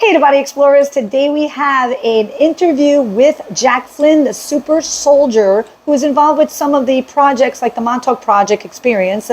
Hey, Body Explorers. Today we have an interview with Jack Flynn, the super soldier who is involved with some of the projects like the Montauk Project experience.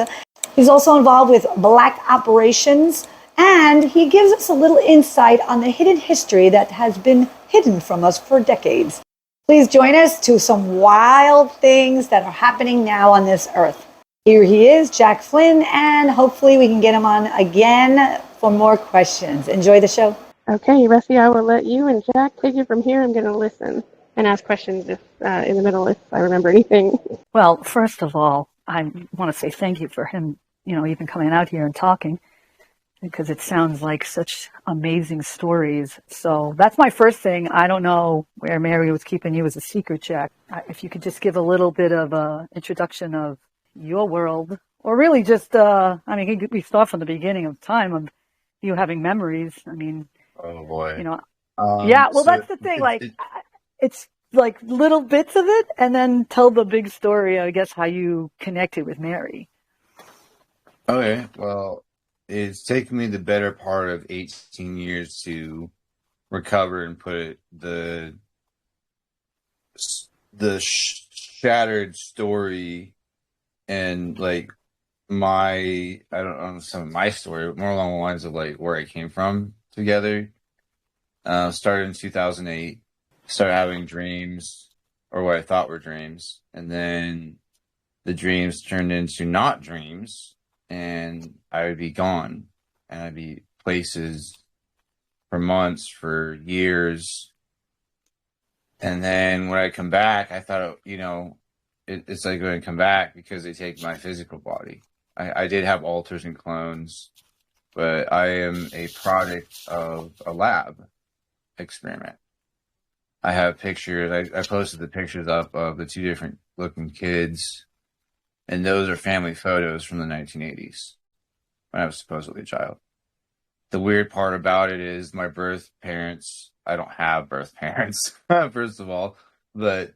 He's also involved with black operations, and he gives us a little insight on the hidden history that has been hidden from us for decades. Please join us to some wild things that are happening now on this earth. Here he is, Jack Flynn, and hopefully we can get him on again for more questions. Enjoy the show. Okay, Russi, I will let you and Jack take it from here. I'm going to listen and ask questions if in the middle if I remember anything. Well, first of all, I want to say thank you for him, even coming out here and talking, because it sounds like such amazing stories. So that's my first thing. I don't know where Mary was keeping you as a secret, Jack. If you could just give a little bit of an introduction of your world, or really just, we start from the beginning of time of you having memories. Oh boy. That's the thing. It's like little bits of it, and then tell the big story, I guess, how you connected with Mary. Okay. Well, it's taken me the better part of 18 years to recover and put the shattered story and I don't know, some of my story, more along the lines of where I came from together. Started in 2008, started having dreams, or what I thought were dreams, and then the dreams turned into not dreams, and I would be gone, and I'd be places for months, for years, and then when I come back, I thought, it's like going to come back because they take my physical body. I did have alters and clones, but I am a product of a lab experiment. I have pictures. I posted the pictures up of the two different looking kids, and those are family photos from the 1980s when I was supposedly a child. The weird part about it is my birth parents, I don't have birth parents, first of all, but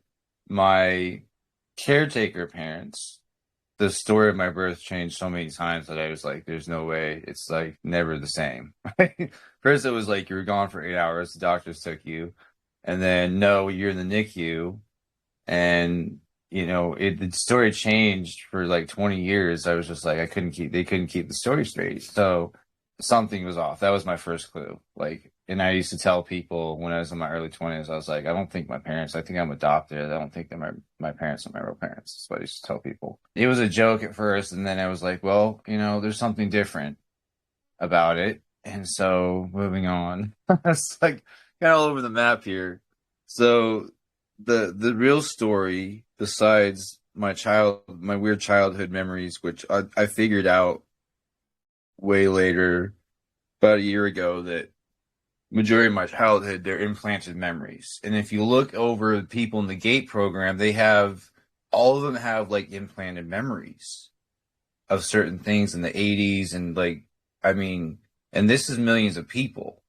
my caretaker parents, the story of my birth changed so many times that I was like, there's no way. It's never the same. First, it was you were gone for 8 hours. The doctors took you. And then, no, you're in the NICU. And, the story changed for 20 years. I was just they couldn't keep the story straight. So something was off. That was my first clue. And I used to tell people when I was in my early 20s, I was I don't think my parents, I think I'm adopted. I don't think that my parents are my real parents. That's what I used to tell people. It was a joke at first. And then I was there's something different about it. And so moving on, it's kind of all over the map here. So the real story, besides my weird childhood memories, which I figured out way later, about a year ago, that majority of my childhood, they're implanted memories. And if you look over people in the GATE program, all of them have implanted memories of certain things in the 80s. And and this is millions of people.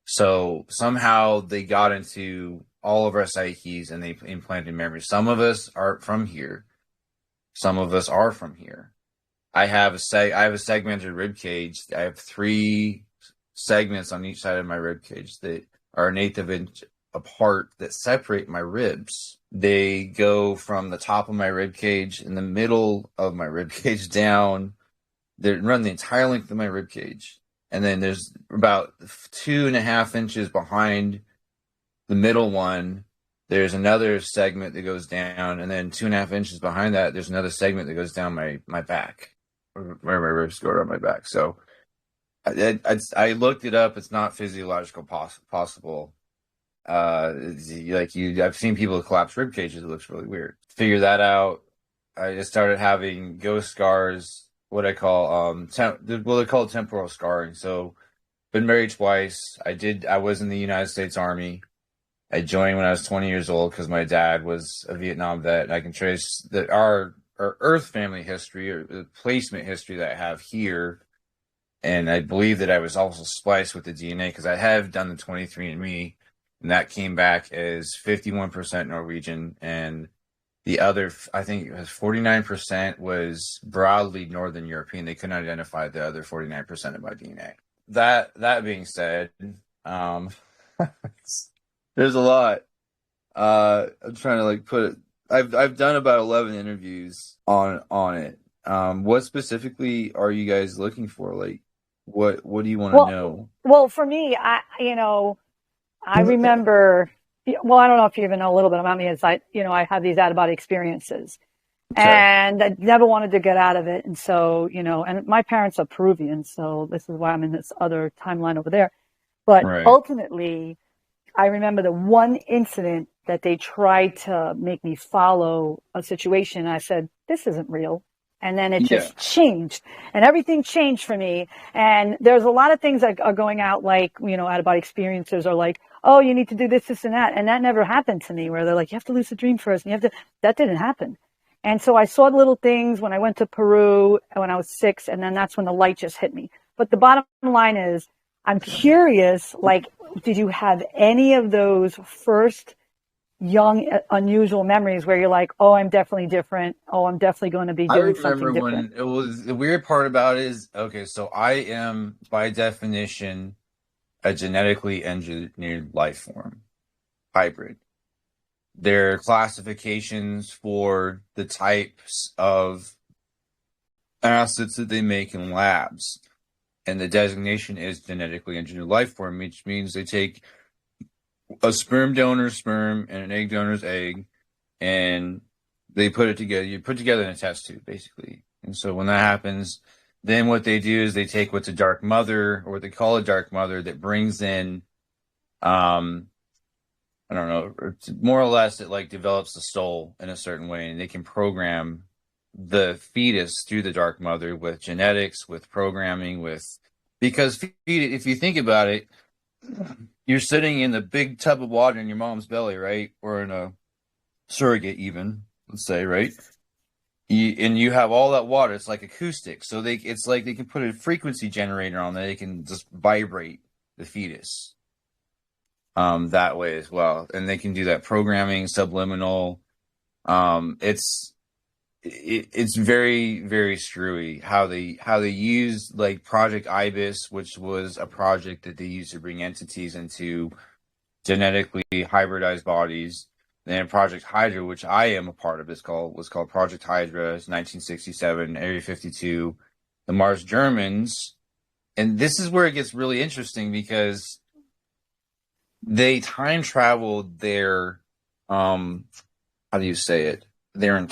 So somehow they got into all of our psyches and they implanted memories. Some of us aren't from here. Some of us are from here. I have a segmented rib cage. I have 3 segments on each side of my rib cage that are an eighth of an inch apart that separate my ribs. They go from the top of my rib cage in the middle of my rib cage down. They run the entire length of my rib cage. And then there's about 2.5 inches behind the middle one, there's another segment that goes down, and then 2.5 inches behind that, there's another segment that goes down my back, where my ribs go around my back. So I looked it up. It's not physiological possible. I've seen people with collapsed rib cages. It looks really weird. Figure that out. I just started having ghost scars. What I call they call it temporal scarring. So, been married twice. I was in the United States Army. I joined when I was 20 years old because my dad was a Vietnam vet. And I can trace our Earth family history, or the placement history that I have here. And I believe that I was also spliced with the DNA because I have done the 23andMe, and that came back as 51% Norwegian, and the other, I think it was 49%, was broadly Northern European. They couldn't identify the other 49% of my DNA. That being said, Um, there's a lot. I'm trying to like put it. I've done about 11 interviews on it. What specifically are you guys looking for? Like, what do you want to Well, know? well, for me, I remember, well, I don't know if you even know a little bit about me, is I have these out of body experiences Okay. and I never wanted to get out of it. And so, and my parents are Peruvian, so this is why I'm in this other timeline over there. But Right. ultimately, I remember the one incident that they tried to make me follow a situation. I said, this isn't real. And then it Yeah. just changed and everything changed for me. And there's a lot of things that are going out like, out of body experiences are like, oh, you need to do this, this and that. And that never happened to me where they're like, you have to lucid dream first. And that didn't happen. And so I saw little things when I went to Peru when I was 6, and then that's when the light just hit me. But the bottom line is, I'm curious, like, did you have any of those first young, unusual memories where you're like, oh, I'm definitely different. Oh, I'm definitely going to be I doing something remember different. when it was the weird part about it is, okay, so I am by definition a genetically engineered life form, hybrid. There are classifications for the types of acids that they make in labs, and the designation is genetically engineered life form, which means they take a sperm donor's sperm and an egg donor's egg, and they put it together. You put together in a test tube, basically. And so when that happens, then what they do is they take what's a dark mother, or what they call a dark mother, that brings in, I don't know, more or less it like develops the soul in a certain way, and they can program the fetus through the dark mother with genetics, with programming, because if you think about it, you're sitting in the big tub of water in your mom's belly, right? Or in a surrogate even, let's say, right? And you have all that water. It's like acoustic. So it's like they can put a frequency generator on there. They can just vibrate the fetus that way as well. And they can do that programming, subliminal. It's very, very screwy how they use like Project Ibis, which was a project that they used to bring entities into genetically hybridized bodies. Then Project Hydra, which I am a part of, was called Project Hydra. It's 1967, Area 52, the Mars Germans, and this is where it gets really interesting because they time traveled their how do you say it? The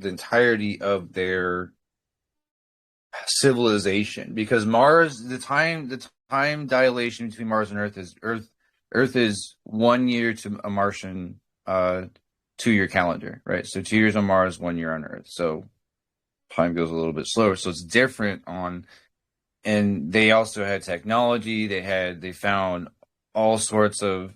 entirety of their civilization, because Mars, the time dilation between Mars and Earth is 1 year to a Martian 2 year calendar, right? So 2 years on Mars, 1 year on Earth. So time goes a little bit slower. So it's different and they also had technology. They found all sorts of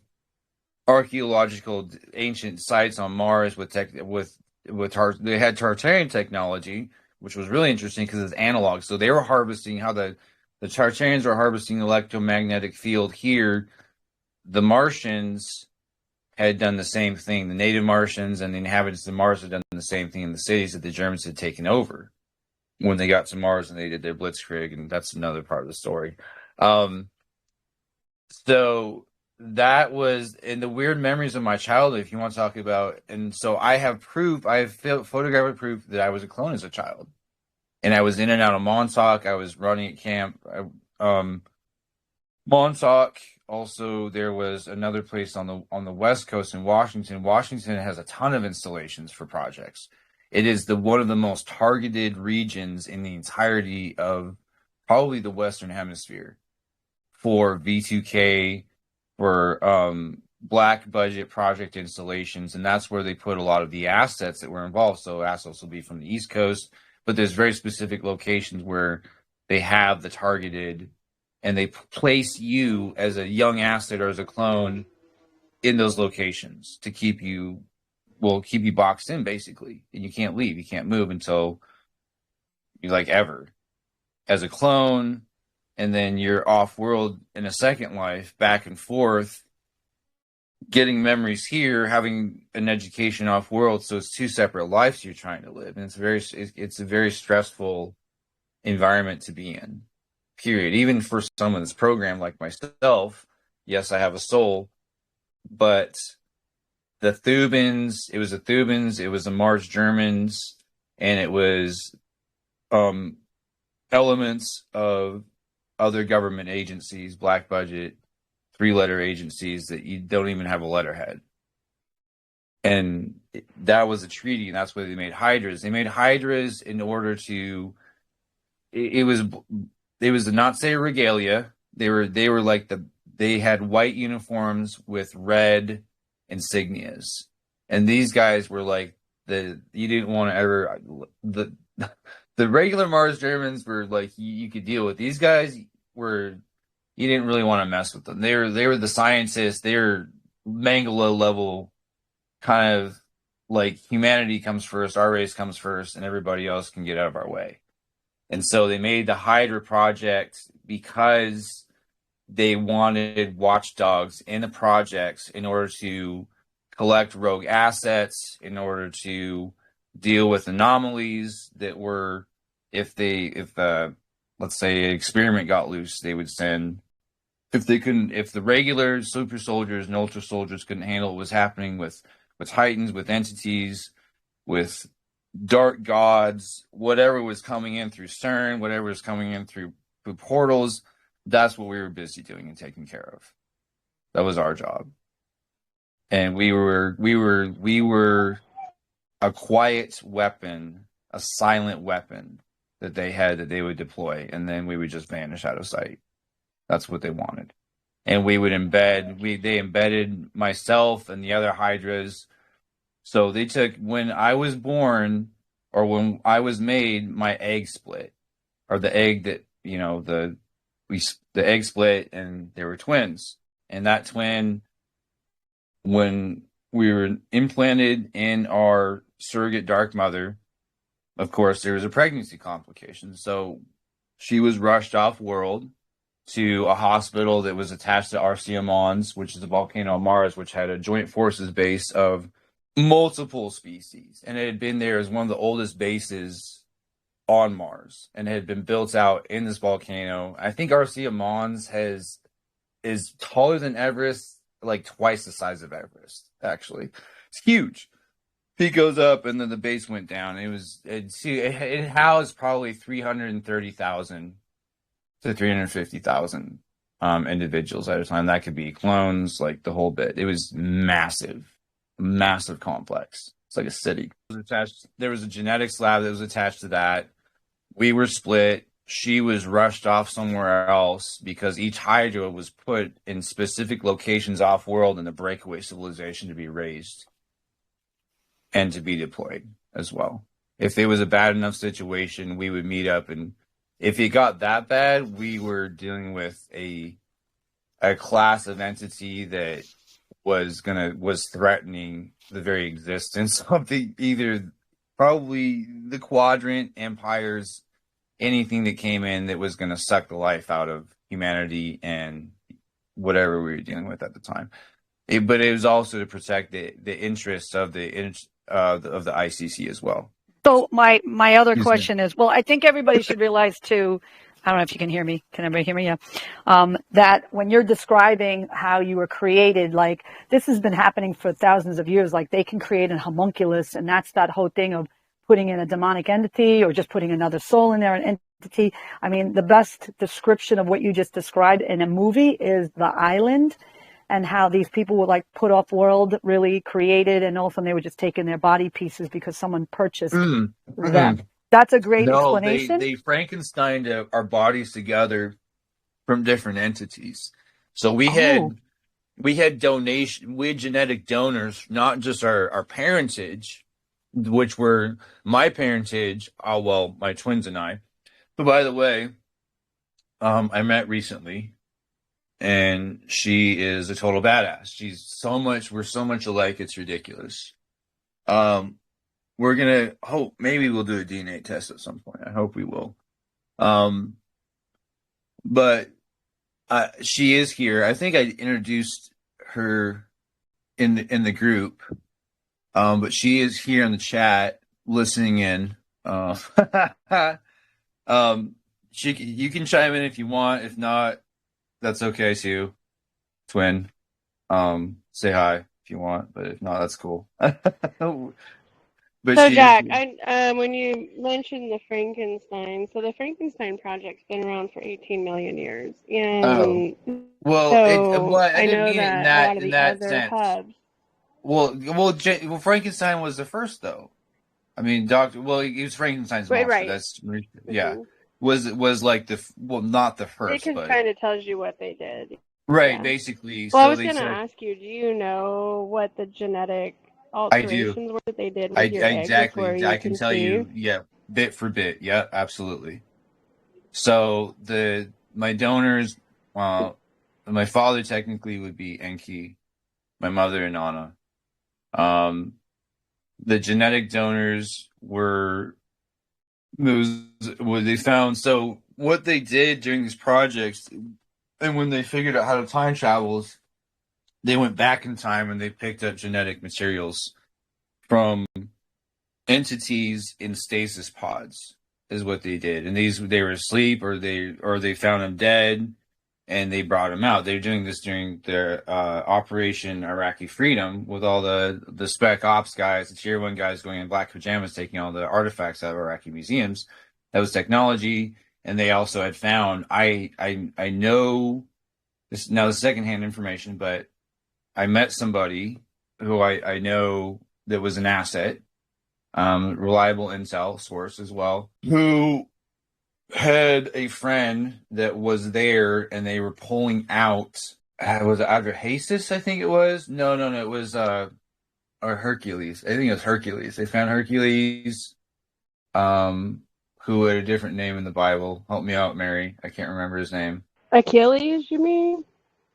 archaeological ancient sites on Mars they had Tartarian technology, which was really interesting because it's analog. So they were harvesting how the Tartarians were harvesting the electromagnetic field here. The Martians had done the same thing. The native Martians and the inhabitants of Mars had done the same thing in the cities that the Germans had taken over when they got to Mars and they did their blitzkrieg, and that's another part of the story. So that was in the weird memories of my childhood, if you want to talk about. And so I have photographic proof that I was a clone as a child, and I was in and out of Montauk. I was running at camp. Montauk. Also, there was another place on the West Coast in Washington. Washington has a ton of installations for projects. It is one of the most targeted regions in the entirety of probably the Western Hemisphere for V2K, for black budget project installations, and that's where they put a lot of the assets that were involved. So assets will be from the East Coast, but there's very specific locations where they have the targeted, and they place you as a young asset or as a clone in those locations to keep you boxed in, basically, and you can't leave, you can't move until you like ever as a clone. And then you're off world in a second life, back and forth, getting memories here, having an education off world. So it's two separate lives you're trying to live, and it's a very stressful environment to be in. Period. Even for someone that's programmed like myself, Yes, I have a soul, but the Thubans, it was the Mars Germans, and it was um, elements of other government agencies, black budget, 3-letter agencies that you don't even have a letterhead. And that was a treaty, and that's why they made hydras. They made hydras in order to. It was the Nazi regalia. They were like they had white uniforms with red insignias, and these guys were like you didn't want to ever the regular Mars Germans were like you could deal with. These guys were you didn't really want to mess with them. They were the scientists. They're Mangala level kind of like humanity comes first, our race comes first, and everybody else can get out of our way. And so they made the Hydra Project because they wanted watchdogs in the projects in order to collect rogue assets, in order to deal with anomalies that were, if let's say an experiment got loose, they would send, if the regular super soldiers and ultra soldiers couldn't handle what was happening with Titans, with entities, with dark gods, whatever was coming in through CERN, whatever was coming in through portals, that's what we were busy doing and taking care of. That was our job. And we were a quiet weapon, a silent weapon that they had that they would deploy, and then we would just vanish out of sight. That's what they wanted. And we would they embedded myself and the other Hydras. So they took, when I was born or when I was made, my egg split, or the egg that, the egg split and there were twins. And that twin, when we were implanted in our surrogate dark mother, of course, there was a pregnancy complication. So she was rushed off world to a hospital that was attached to RCA Mons, which is a volcano on Mars, which had a joint forces base of multiple species, and it had been there as one of the oldest bases on Mars, and it had been built out in this volcano. I think RCA Mons is taller than Everest, like twice the size of Everest. Actually, it's huge. Peak goes up, and then the base went down. It housed probably 330,000 to 350,000 individuals at a time. That could be clones, like the whole bit. It was massive complex. It's like a city. There was a genetics lab that was attached to that. We were split. She was rushed off somewhere else because each Hydra was put in specific locations off world in the breakaway civilization to be raised and to be deployed as well. If it was a bad enough situation, we would meet up, and if it got that bad, we were dealing with a class of entity that was threatening the very existence of probably the quadrant, empires, anything that came in that was going to suck the life out of humanity and whatever we were dealing with at the time. But it was also to protect the interests of the ICC as well. So my other question is, well, I think everybody should realize too, I don't know if you can hear me. Can everybody hear me? Yeah. That when you're describing how you were created, like this has been happening for thousands of years, like they can create a homunculus, and that's that whole thing of putting in a demonic entity or just putting another soul in there, an entity. I mean, the best description of what you just described in a movie is The Island, and how these people were like put off world, really created, and all of a sudden they were just taking their body pieces because someone purchased them. That's a great explanation. They Frankensteined our bodies together from different entities. So we had genetic donors, not just our parentage, which were my parentage, my twins and I. But by the way, I met recently, and she is a total badass. We're so much alike, it's ridiculous. We're gonna hope maybe we'll do a DNA test at some point. I hope we will. But she is here. I think I introduced her in the group. But she is here in the chat listening in. You can chime in if you want. If not, that's okay too. twin. Say hi if you want, but if not, that's cool. But So she just, Jack, when you mentioned the Frankenstein, so the Frankenstein project's been around for 18 million years, oh, and well, so I I didn't know mean it that a lot of in the that other sense. hubs. Well, Frankenstein was the first, though. I mean, he was Frankenstein's Right, monster. right. That's, yeah, Hmm. was like not the It first, can but kind of tells you what they did. right, Yeah. basically. Well, I So was they gonna said, ask you, do you know what the genetic I do. alterations were that they did with I your egg before exactly. I you can tell you, conceived? yeah, bit for bit. Yeah, absolutely. So my donors, my father technically would be Enki, my mother and Anna. Um, the genetic donors was what they found. So what they did during these projects, and when they figured out how to time travels, they went back in time and they picked up genetic materials from entities in stasis pods is what they did, and they were asleep or they found them dead, and they brought them out. They were doing this during their Operation Iraqi Freedom with all the spec ops guys, the tier one guys going in black pajamas, taking all the artifacts out of Iraqi museums. That was technology, and they also had found. I know this now. The secondhand information, but I met somebody who I know that was an asset, reliable intel source as well, who had a friend that was there and they were pulling out, was it Adrahasis, I think it was? No, it was or Hercules. I think it was Hercules. They found Hercules, who had a different name in the Bible. Help me out, Mary. I can't remember his name. Achilles, you mean?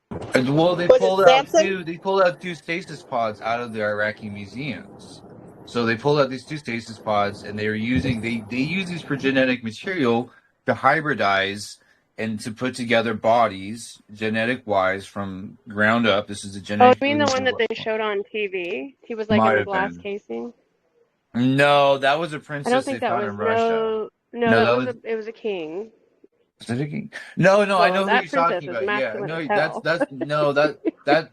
Well, Was it Samson? they pulled out two stasis pods out of the Iraqi museums. So they pulled out these two stasis pods, and they were using they use these for genetic material to hybridize and to put together bodies genetic wise from ground up. This is a Oh, you genetic. mean the one that they showed on TV? He was like in Might the have glass been. casing. No, that was a I don't princess they think that found was in Russia. no, No, that that was was it was a king. Pacific. No, I Well, know who that you're princess talking is about. Yeah, masculine as no, hell. that's no that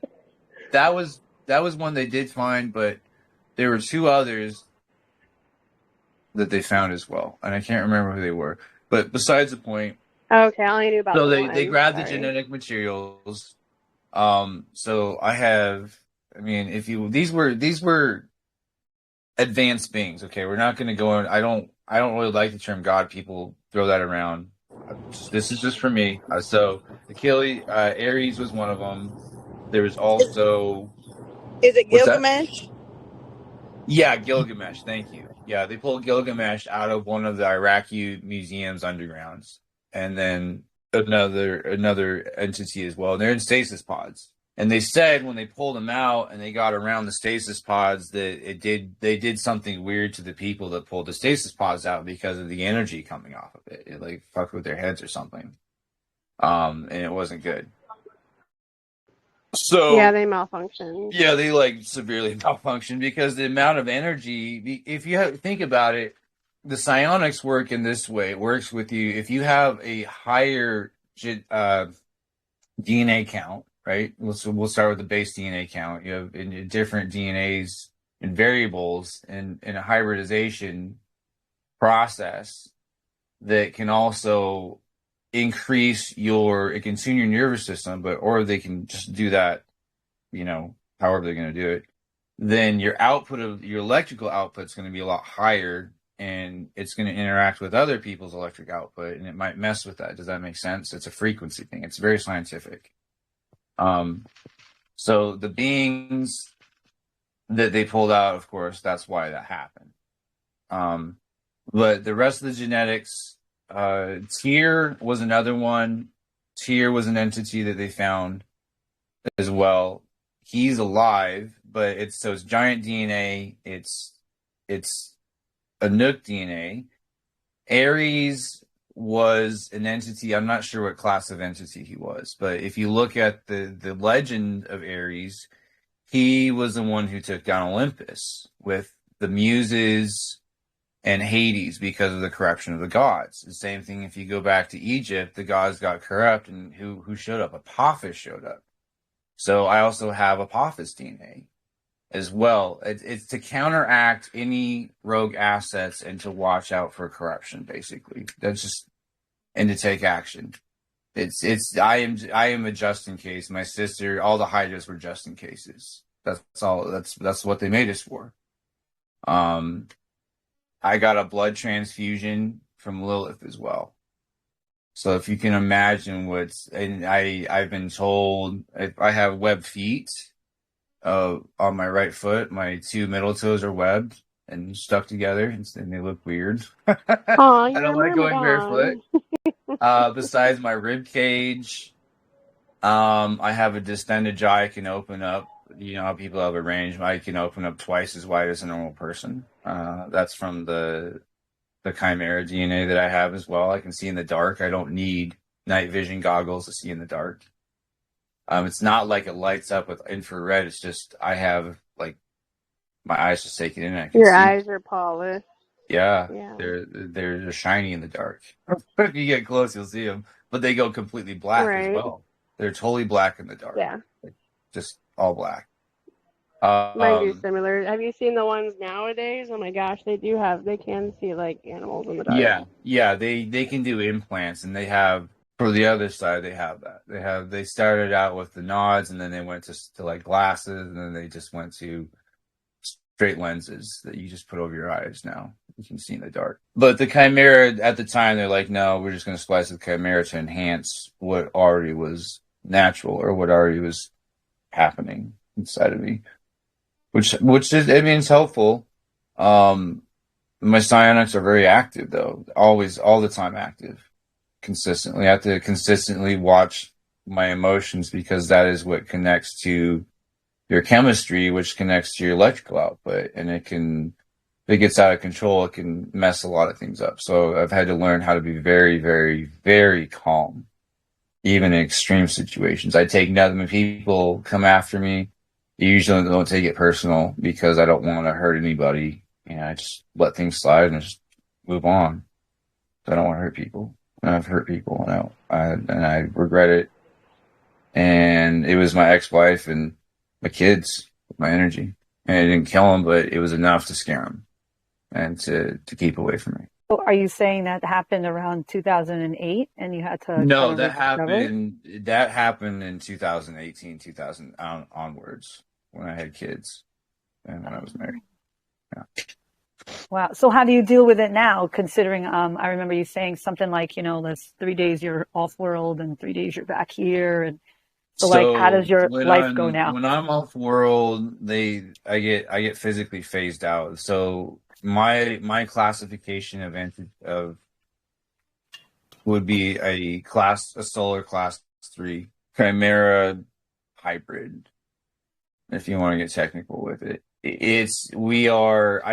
that was one they did find, but there were two others that they found as well, and I can't remember who they were. But besides the point, Okay, I only knew about so the they one. grabbed the Sorry. genetic materials. So I have, I mean, if you these were advanced beings. Okay, we're not going to go in. I don't really like the term God. People throw that around. This is just for me. So Achilles, Ares was one of them. There was Is, also is it what's that? Gilgamesh? Yeah, Gilgamesh. Thank you. Yeah, they pulled Gilgamesh out of one of the Iraqi museums undergrounds, and then another entity as well. And they're in stasis pods. And they said when they pulled them out and they got around the stasis pods that they did something weird to the people that pulled the stasis pods out because of the energy coming off of it. It like fucked with their heads or something. And it wasn't good. Yeah, So they malfunctioned. yeah, they like severely malfunction because the amount of energy. If you think about it, the psionics work in this way. It works with you if you have a higher DNA count, right? We'll start with the base DNA count. You have in different DNAs and variables in a hybridization process that can also increase it can tune your nervous system, or they can just do that, however they're going to do it. Then your output of your electrical output is going to be a lot higher, and it's going to interact with other people's electric output, and it might mess with that. Does that make sense? It's a frequency thing. It's very scientific. So the beings that they pulled out, of course, that's why that happened. But the rest of the genetics, Tyr was another one. Tyr was an entity that they found as well. He's alive, but it's giant DNA. It's a Nook DNA. Ares was an entity. I'm not sure what class of entity he was, but if you look at the legend of Ares, he was the one who took down Olympus with the Muses and Hades because of the corruption of the gods. The same thing if you go back to Egypt, the gods got corrupt, and who showed up? Apophis showed up. So I also have Apophis DNA as well. It's to counteract any rogue assets and to watch out for corruption, basically. That's just, and to take action. I am a just in case. My sister, all the Hydras were just in cases. That's all. That's what they made us for. I got a blood transfusion from Lilith as well. So if you can imagine and I've been told if I have webbed feet, on my right foot, my two middle toes are webbed and stuck together, and they look weird. Oh, I you're don't a like going barefoot. myrmidon. Besides my rib cage, I have a distended jaw I can open up. You know how people have a range. I can open up twice as wide as a normal person. That's from the chimera DNA that I have as well. I can see in the dark. I don't need night vision goggles to see in the dark. It's not like it lights up with infrared. It's just I have like my eyes just take it in. And I can Your see. eyes are polished. Yeah, Yeah. they're shiny in the dark. If you get close, you'll see them. But they go completely black as Right. well. They're totally black in the dark. Yeah. Like, just all black. Mine do similar. Have you seen the ones nowadays? Oh my gosh, they can see like animals in the dark. Yeah, they can do implants, and they have for the other side they have that. They started out with the nods, and then they went to like glasses, and then they just went to straight lenses that you just put over your eyes now. You can see in the dark. But the chimera at the time, they're like, no, we're just going to splice the chimera to enhance what already was natural or what already was happening inside of me. Which is, I mean, it's helpful. My psionics are very active though. Always, all the time active. Consistently. I have to consistently watch my emotions because that is what connects to your chemistry, which connects to your electrical output. And if it gets out of control, it can mess a lot of things up. So I've had to learn how to be very, very, very calm, even in extreme situations. I take nothing when people come after me. I usually don't take it personal because I don't want to hurt anybody. You know, I just let things slide and just move on. I don't want to hurt people. And I've hurt people, and I regret it. And it was my ex-wife and my kids, my energy. And it didn't kill them, but it was enough to scare them and to keep away from me. So are you saying that happened around 2008 and you had to No, kind of that rediscover? happened in 2018, 2000 onwards when I had kids and when I was married. Yeah. Wow. So how do you deal with it now, considering I remember you saying something like, there's 3 days you're off world and 3 days you're back here. And so like, how does your life go now? When I'm off world, I get physically phased out. So my classification of would be a solar class 3 chimera hybrid, if you want to get technical with it. I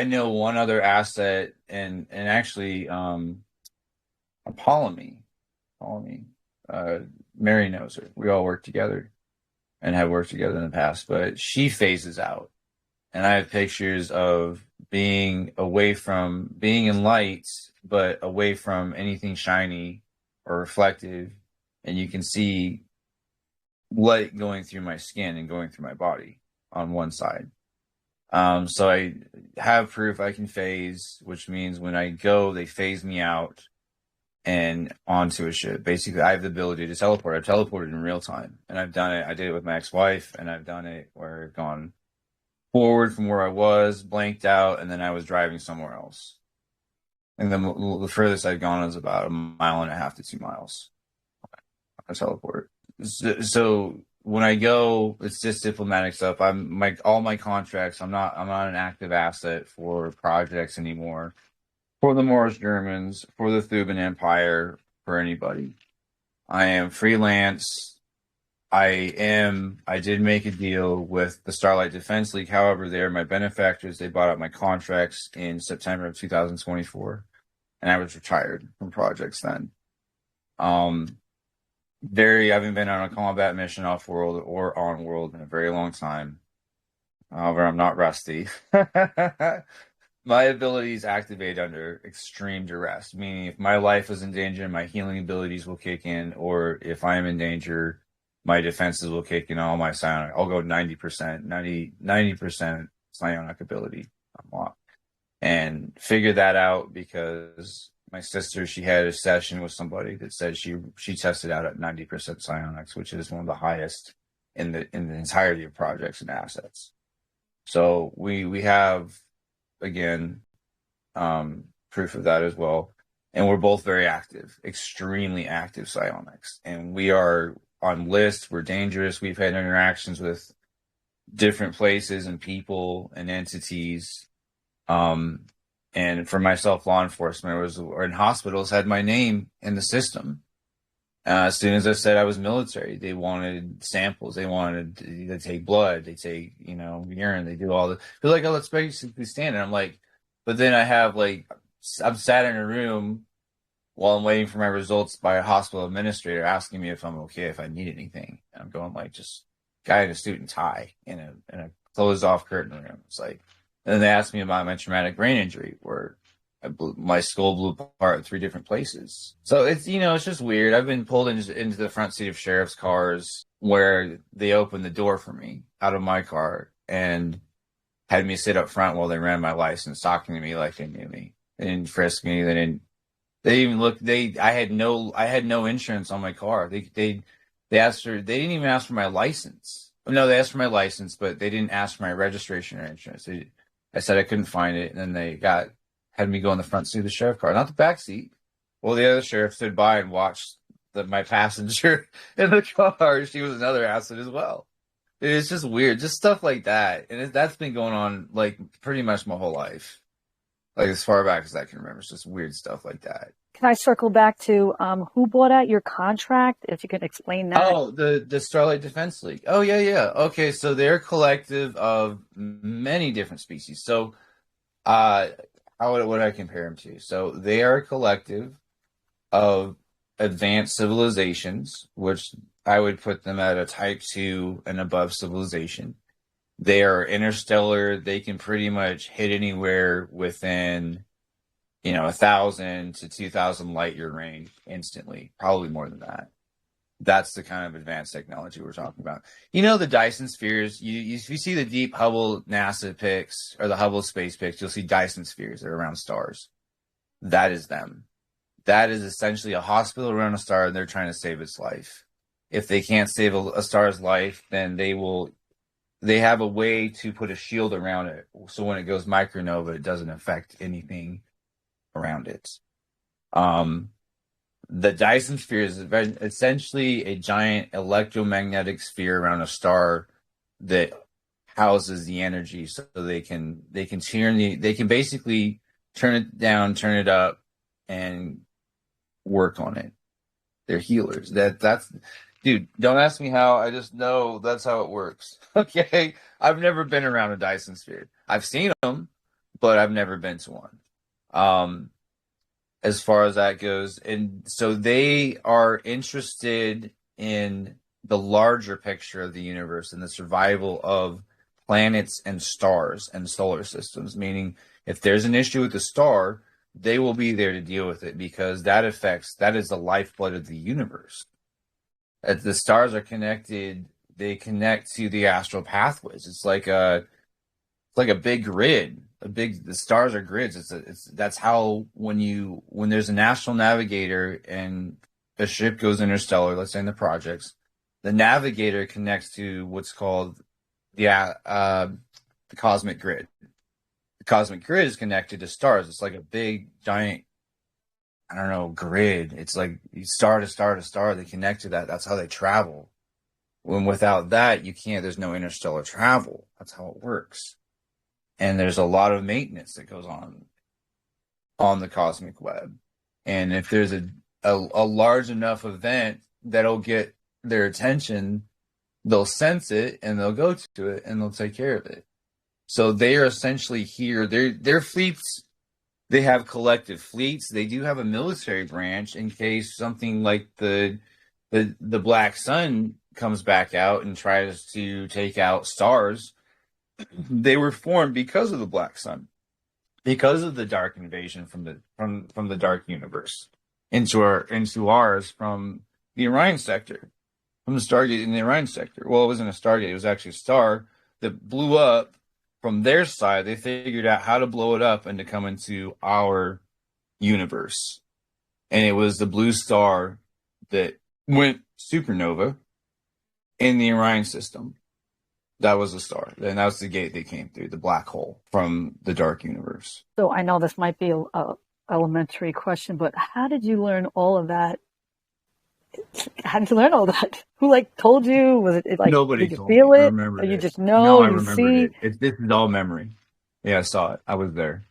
know one other asset and actually Apollomy, Mary knows her. We all work together and have worked together in the past, but she phases out. And I have pictures of being in light, but away from anything shiny or reflective. And you can see light going through my skin and going through my body on one side. So I have proof I can phase, which means when I go, they phase me out and onto a ship. Basically, I have the ability to teleport. I've teleported in real time, and I've done it. I did it with my ex-wife, and I've done it where I've gone forward from where I was, blanked out, and then I was driving somewhere else. And then the furthest I've gone is about 1.5 miles to 2 miles. I teleport. So when I go, it's just diplomatic stuff. All my contracts. I'm not an active asset for projects anymore. For the Moorish Germans, for the Thuban Empire, for anybody. I am freelance. I did make a deal with the Starlight Defense League. However, they're my benefactors. They bought out my contracts in September of 2024, and I was retired from projects then. I haven't been on a combat mission off world or on world in a very long time. However, I'm not rusty. My abilities activate under extreme duress, meaning if my life is in danger, my healing abilities will kick in, or if I am in danger, my defenses will kick in, all my psionic. I'll go 90%, 90% psionic ability unlock. And figured that out because my sister, she had a session with somebody that said she tested out at 90% psionics, which is one of the highest in the entirety of projects and assets. So we have, again, proof of that as well. And we're both very active, extremely active psionics. And we are on lists. We're dangerous. We've had interactions with different places and people and entities. And for myself, law enforcement or in hospitals had my name in the system. As soon as I said I was military, they wanted samples. They wanted to take blood. They take, urine. They do all the. They're like, oh, let's basically stand. And I'm like, but then I have I'm sat in a room while I'm waiting for my results by a hospital administrator asking me if I'm okay, if I need anything. And I'm going just guy in a suit and tie in a closed off curtain room. It's like. And then they asked me about my traumatic brain injury, where my skull blew apart in 3 different places. So it's it's just weird. I've been pulled into the front seat of sheriff's cars where they opened the door for me out of my car and had me sit up front while they ran my license, talking to me like they knew me. They didn't frisk me. They didn't even look. I had no insurance on my car. They asked for. They didn't even ask for my license. No, they asked for my license, but they didn't ask for my registration or insurance. I said I couldn't find it, and then they had me go in the front seat of the sheriff car, not the back seat. Well, the other sheriff stood by and watched my passenger in the car. She was another asset as well. It's just weird, just stuff like that, and that's been going on pretty much my whole life, as far back as I can remember. It's just weird stuff like that. Can I circle back to who bought out your contract? If you could explain that. Oh, the Starlight Defense League. Oh, yeah. Okay, so they're a collective of many different species. So, what would I compare them to? So they are a collective of advanced civilizations, which I would put them at a type 2 and above civilization. They are interstellar. They can pretty much hit anywhere within 1,000 to 2,000 light year range instantly, probably more than that. That's the kind of advanced technology we're talking about. The Dyson spheres, you see the deep Hubble NASA pics or the Hubble space pics, you'll see Dyson spheres that are around stars. That is them. That is essentially a hospital around a star, and they're trying to save its life. If they can't save a star's life, then they have a way to put a shield around it. So when it goes micronova, it doesn't affect anything around it. The Dyson sphere is essentially a giant electromagnetic sphere around a star that houses the energy, so they can basically turn it down, turn it up, and work on it. They're healers. That's dude. Don't ask me how. I just know that's how it works. Okay, I've never been around a Dyson sphere. I've seen them, but I've never been to one. As far as that goes. And so they are interested in the larger picture of the universe and the survival of planets and stars and solar systems, meaning if there's an issue with the star, they will be there to deal with it, because that is the lifeblood of the universe. As the stars are connected, they connect to the astral pathways. It's like a big grid. The stars are grids. That's how when there's a national navigator and a ship goes interstellar, let's say in the projects, the navigator connects to what's called the cosmic grid. The cosmic grid is connected to stars. It's like a big giant, grid. It's like star to star to star. They connect to that. That's how they travel. When without that, you can't. There's no interstellar travel. That's how it works. And there's a lot of maintenance that goes on the cosmic web. And if there's a large enough event that'll get their attention, they'll sense it and they'll go to it and they'll take care of it. So they are essentially here. Their fleets, they have collective fleets. They do have a military branch in case something like the Black Sun comes back out and tries to take out stars. They were formed because of the Black Sun, because of the dark invasion from the dark universe into ours from the Orion sector. from the Stargate in the Orion sector. Well, it wasn't a Stargate; it was actually a star that blew up. From their side, they figured out how to blow it up and to come into our universe, and it was the blue star that went supernova in the Orion system. That was the star, and that was the gate they came through, the black hole from the dark universe. So I know this might be a elementary question, but how did you learn all of that? How did you learn all that? Who told you? Was it like Nobody did you told feel me. I it? remembered Or you it. just know? No, I You remembered see? it. This is all memory. Yeah, I saw it. I was there.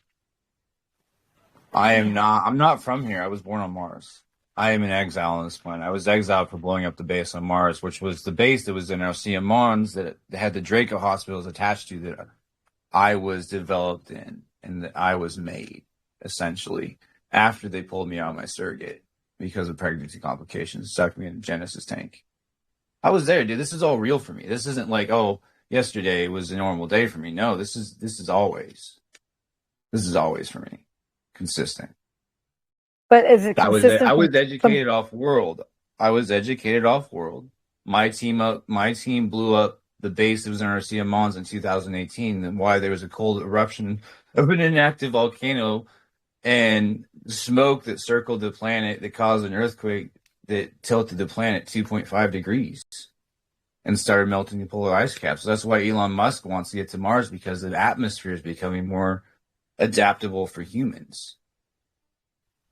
I'm not from here. I was born on Mars. I am in exile on this planet. I was exiled for blowing up the base on Mars, which was the base that was in Russi Mons that had the Draco hospitals attached to that I was developed in and that I was made, essentially, after they pulled me out of my surrogate because of pregnancy complications, stuck me in a Genesis tank. I was there, dude. This is all real for me. This isn't like, oh, yesterday was a normal day for me. No, this is always for me. Consistent. But is it consistent? I was educated off world. My team blew up the base that was in Russi Mons in 2018. And why there was a cold eruption of an inactive volcano and smoke that circled the planet that caused an earthquake that tilted the planet 2.5 degrees and started melting the polar ice caps. So that's why Elon Musk wants to get to Mars, because the atmosphere is becoming more adaptable for humans,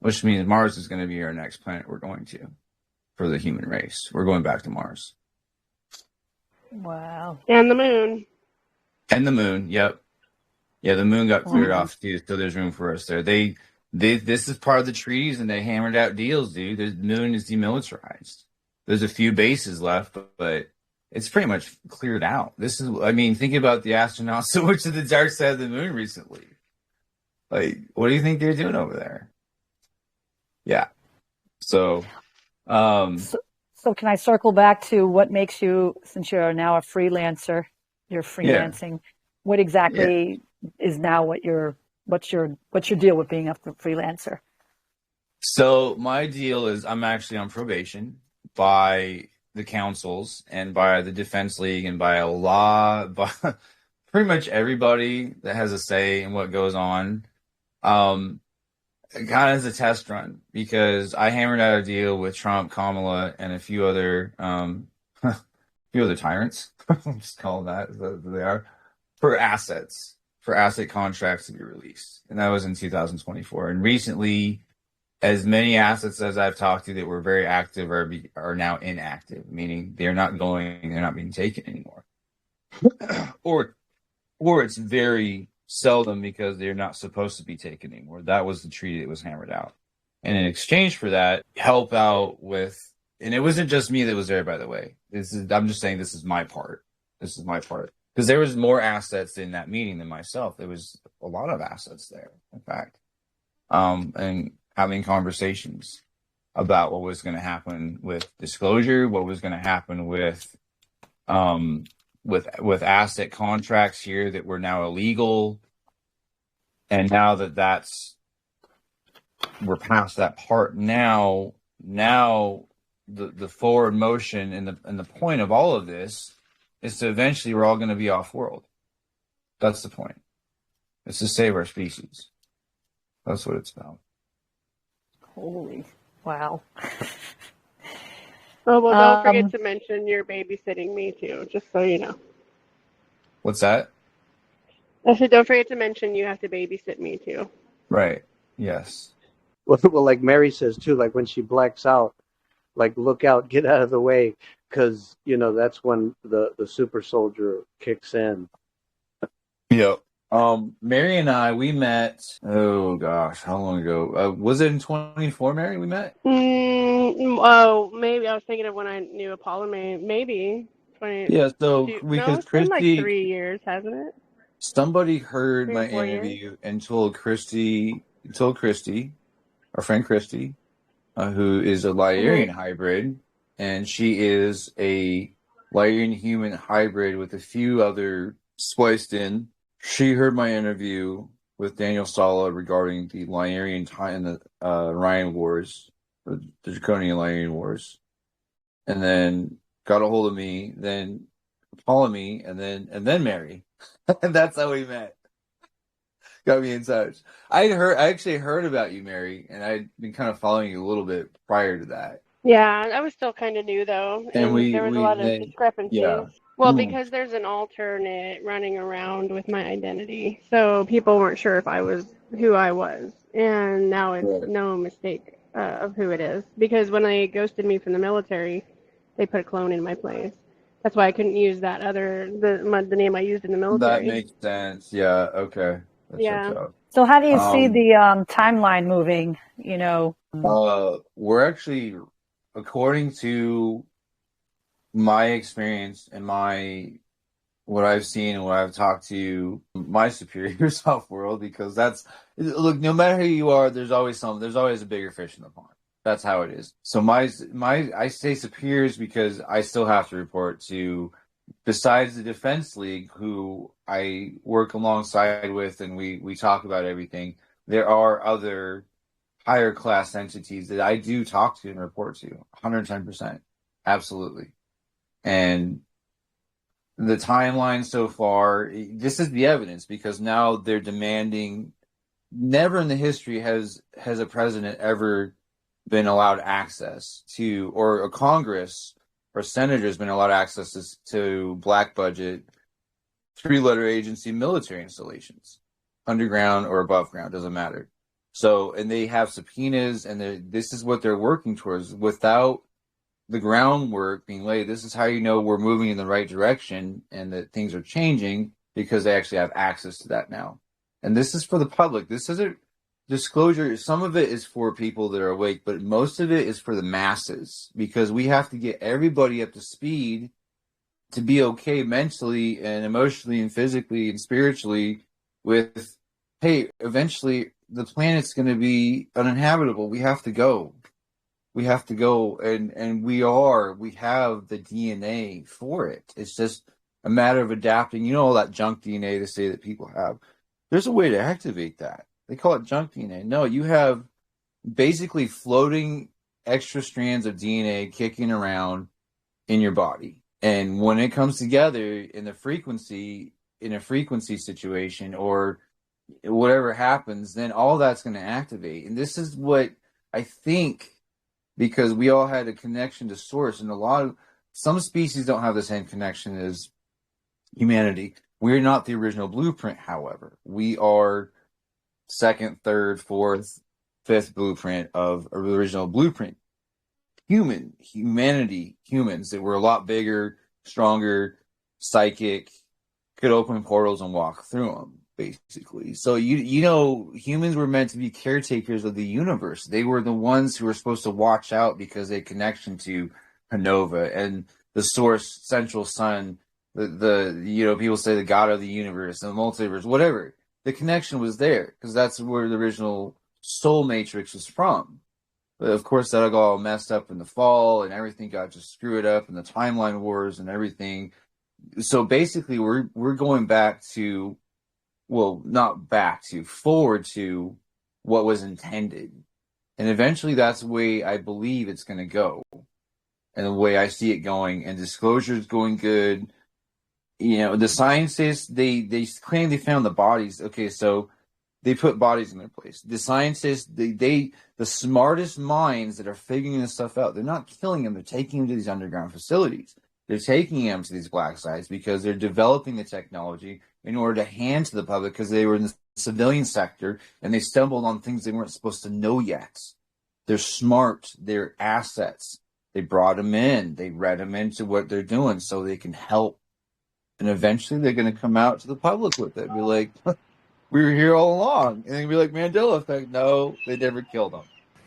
which means Mars is going to be our next planet we're going to for the human race. We're going back to Mars. Wow. And the moon. And the moon, yep. Yeah, the moon got cleared off too, so there's room for us there. This is part of the treaties, and they hammered out deals, dude. The moon is demilitarized. There's a few bases left, but it's pretty much cleared out. Think about the astronauts that went to the dark side of the moon recently. Like, what do you think they're doing over there? Yeah. So can I circle back to what makes you, since you're now a freelancer, you're freelancing, what exactly is now what's your deal with being a freelancer? So my deal is I'm actually on probation by the councils and by the Defense League and by pretty much everybody that has a say in what goes on. Kind of as a test run, because I hammered out a deal with Trump, Kamala, and a few other tyrants. I'll just call them that they are, for asset contracts to be released, and that was in 2024. And recently, as many assets as I've talked to that were very active are now inactive, meaning they're not being taken anymore, or it's very seldom because they're not supposed to be taken anymore. That was the treaty that was hammered out. And in exchange for that, help out with, and it wasn't just me that was there, by the way. I'm just saying this is my part. Because there was more assets in that meeting than myself. There was a lot of assets there, in fact. And having conversations about what was going to happen with disclosure, what was going to happen with asset contracts here that were now illegal. And now we're past that part. Now the forward motion and the point of all of this is to eventually we're all going to be off world. That's the point. It's to save our species. That's what it's about. Holy wow. Oh, well, don't forget to mention you're babysitting me too, just so you know. What's that? I said, don't forget to mention you have to babysit me too. Right. Yes. Well, like Mary says too, like when she blacks out, like look out, get out of the way, because that's when the super soldier kicks in. Yep. Mary and I, we met. Oh gosh, how long ago? Was it in 2024, Mary? We met. Oh, maybe I was thinking of when I knew Apollo. Maybe 20. Yeah. So it's been like 3 years, hasn't it? Somebody heard my interview and told Christy, our friend Christy, who is a Lyarian hybrid, and she is a Lyarian human hybrid with a few other spliced in. She heard my interview with Daniel Sala regarding the Lyarian time and the Ryan Wars, the Draconian Lyarian Wars, and then got a hold of me, then Ptolemy, and then Mary. And that's how we met. Got me in touch. I actually heard about you, Mary, and I'd been kind of following you a little bit prior to that. Yeah, I was still kind of new though, And and there was a lot of then yeah. discrepancies. Well, Mhm. because there's an alternate running around with my identity, so people weren't sure if I was who I was, and now it's Right. no mistake of who it is. Because when they ghosted me from the military, they put a clone in my place. That's why I couldn't use that the name I used in the That military. makes sense. Yeah. Okay. That checks Yeah. out. So how do you see Um, the timeline moving? we're actually, according to my experience and what I've seen and what I've talked to my superiors off world, because look, no matter who you are, there's always a bigger fish in the pond. That's how it is. So I say superiors because I still have to report to, besides the Defense League, who I work alongside with, and we talk about everything. There are other higher class entities that I do talk to and report to, 110%, absolutely. And the timeline so far, this is the evidence, because now they're demanding. Never in the history has a president ever been allowed access to, or a Congress or senators been allowed access to black budget, 3-letter agency military installations, underground or above ground, doesn't matter. So, and they have subpoenas, and this is what they're working towards. Without the groundwork being laid, this is how you know we're moving in the right direction and that things are changing, because they actually have access to that now. And this is for the public. This isn't disclosure. Some of it is for people that are awake, but most of it is for the masses, because we have to get everybody up to speed to be okay mentally and emotionally and physically and spiritually with, hey, eventually the planet's going to be uninhabitable. We have to go. We have to go, and we have the DNA for it. It's just a matter of adapting. You know, all that junk DNA they say that people have. There's a way to activate that. They call it junk DNA. No, you have basically floating extra strands of DNA kicking around in your body. And when it comes together in a frequency situation, or whatever happens, then all that's going to activate. And this is what I think, because we all had a connection to source, and some species don't have the same connection as humanity. We're not the original blueprint, however. We are second, third, fourth, fifth blueprint of the original blueprint. Humans that were a lot bigger, stronger, psychic, could open portals and walk through them, basically. So humans were meant to be caretakers of the universe. They were the ones who were supposed to watch out, because they had connection to Panova and the source, central sun, the people say the god of the universe and the multiverse, whatever. The connection was there, because that's where the original soul matrix was from. But of course, that got all messed up in the fall, and everything got just screwed up in the timeline wars and everything. So basically, we're going back to, well, not back to, forward to what was intended. And eventually that's the way I believe it's going to go, and the way I see it going. And disclosure is going good. The scientists, they claim they found the bodies. Okay, so they put bodies in their place. The scientists, the smartest minds that are figuring this stuff out, they're not killing them. They're taking them to these underground facilities. They're taking them to these black sites, because they're developing the technology in order to hand to the public, because they were in the civilian sector and they stumbled on things they weren't supposed to know yet. They're smart. They're assets. They brought them in. They read them into what they're doing so they can help. And eventually they're going to come out to the public with it. Be like, we were here all along. And they'd be like, Mandela effect. No, they never killed them.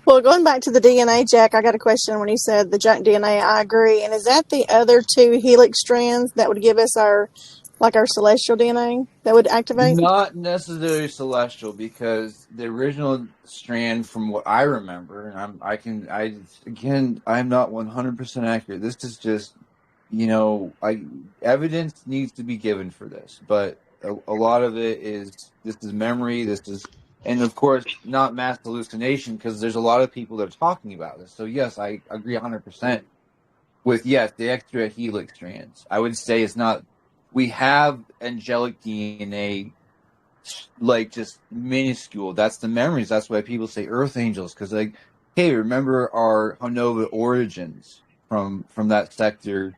Well, going back to the DNA, Jack, I got a question when you said the junk DNA. I agree. And is that the other 2 helix strands that would give us our celestial DNA that would activate? Not necessarily celestial, because the original strand, from what I remember, and I'm not 100% accurate. This is just, evidence needs to be given for this, but a lot of it this is memory. And of course, not mass hallucination, because there's a lot of people that are talking about this. So yes, I agree 100%. with, yes, the extra helix strands. I would say it's not. We have angelic DNA, like just minuscule. That's the memories. That's why people say Earth angels, because like, hey, remember our Honova origins from that sector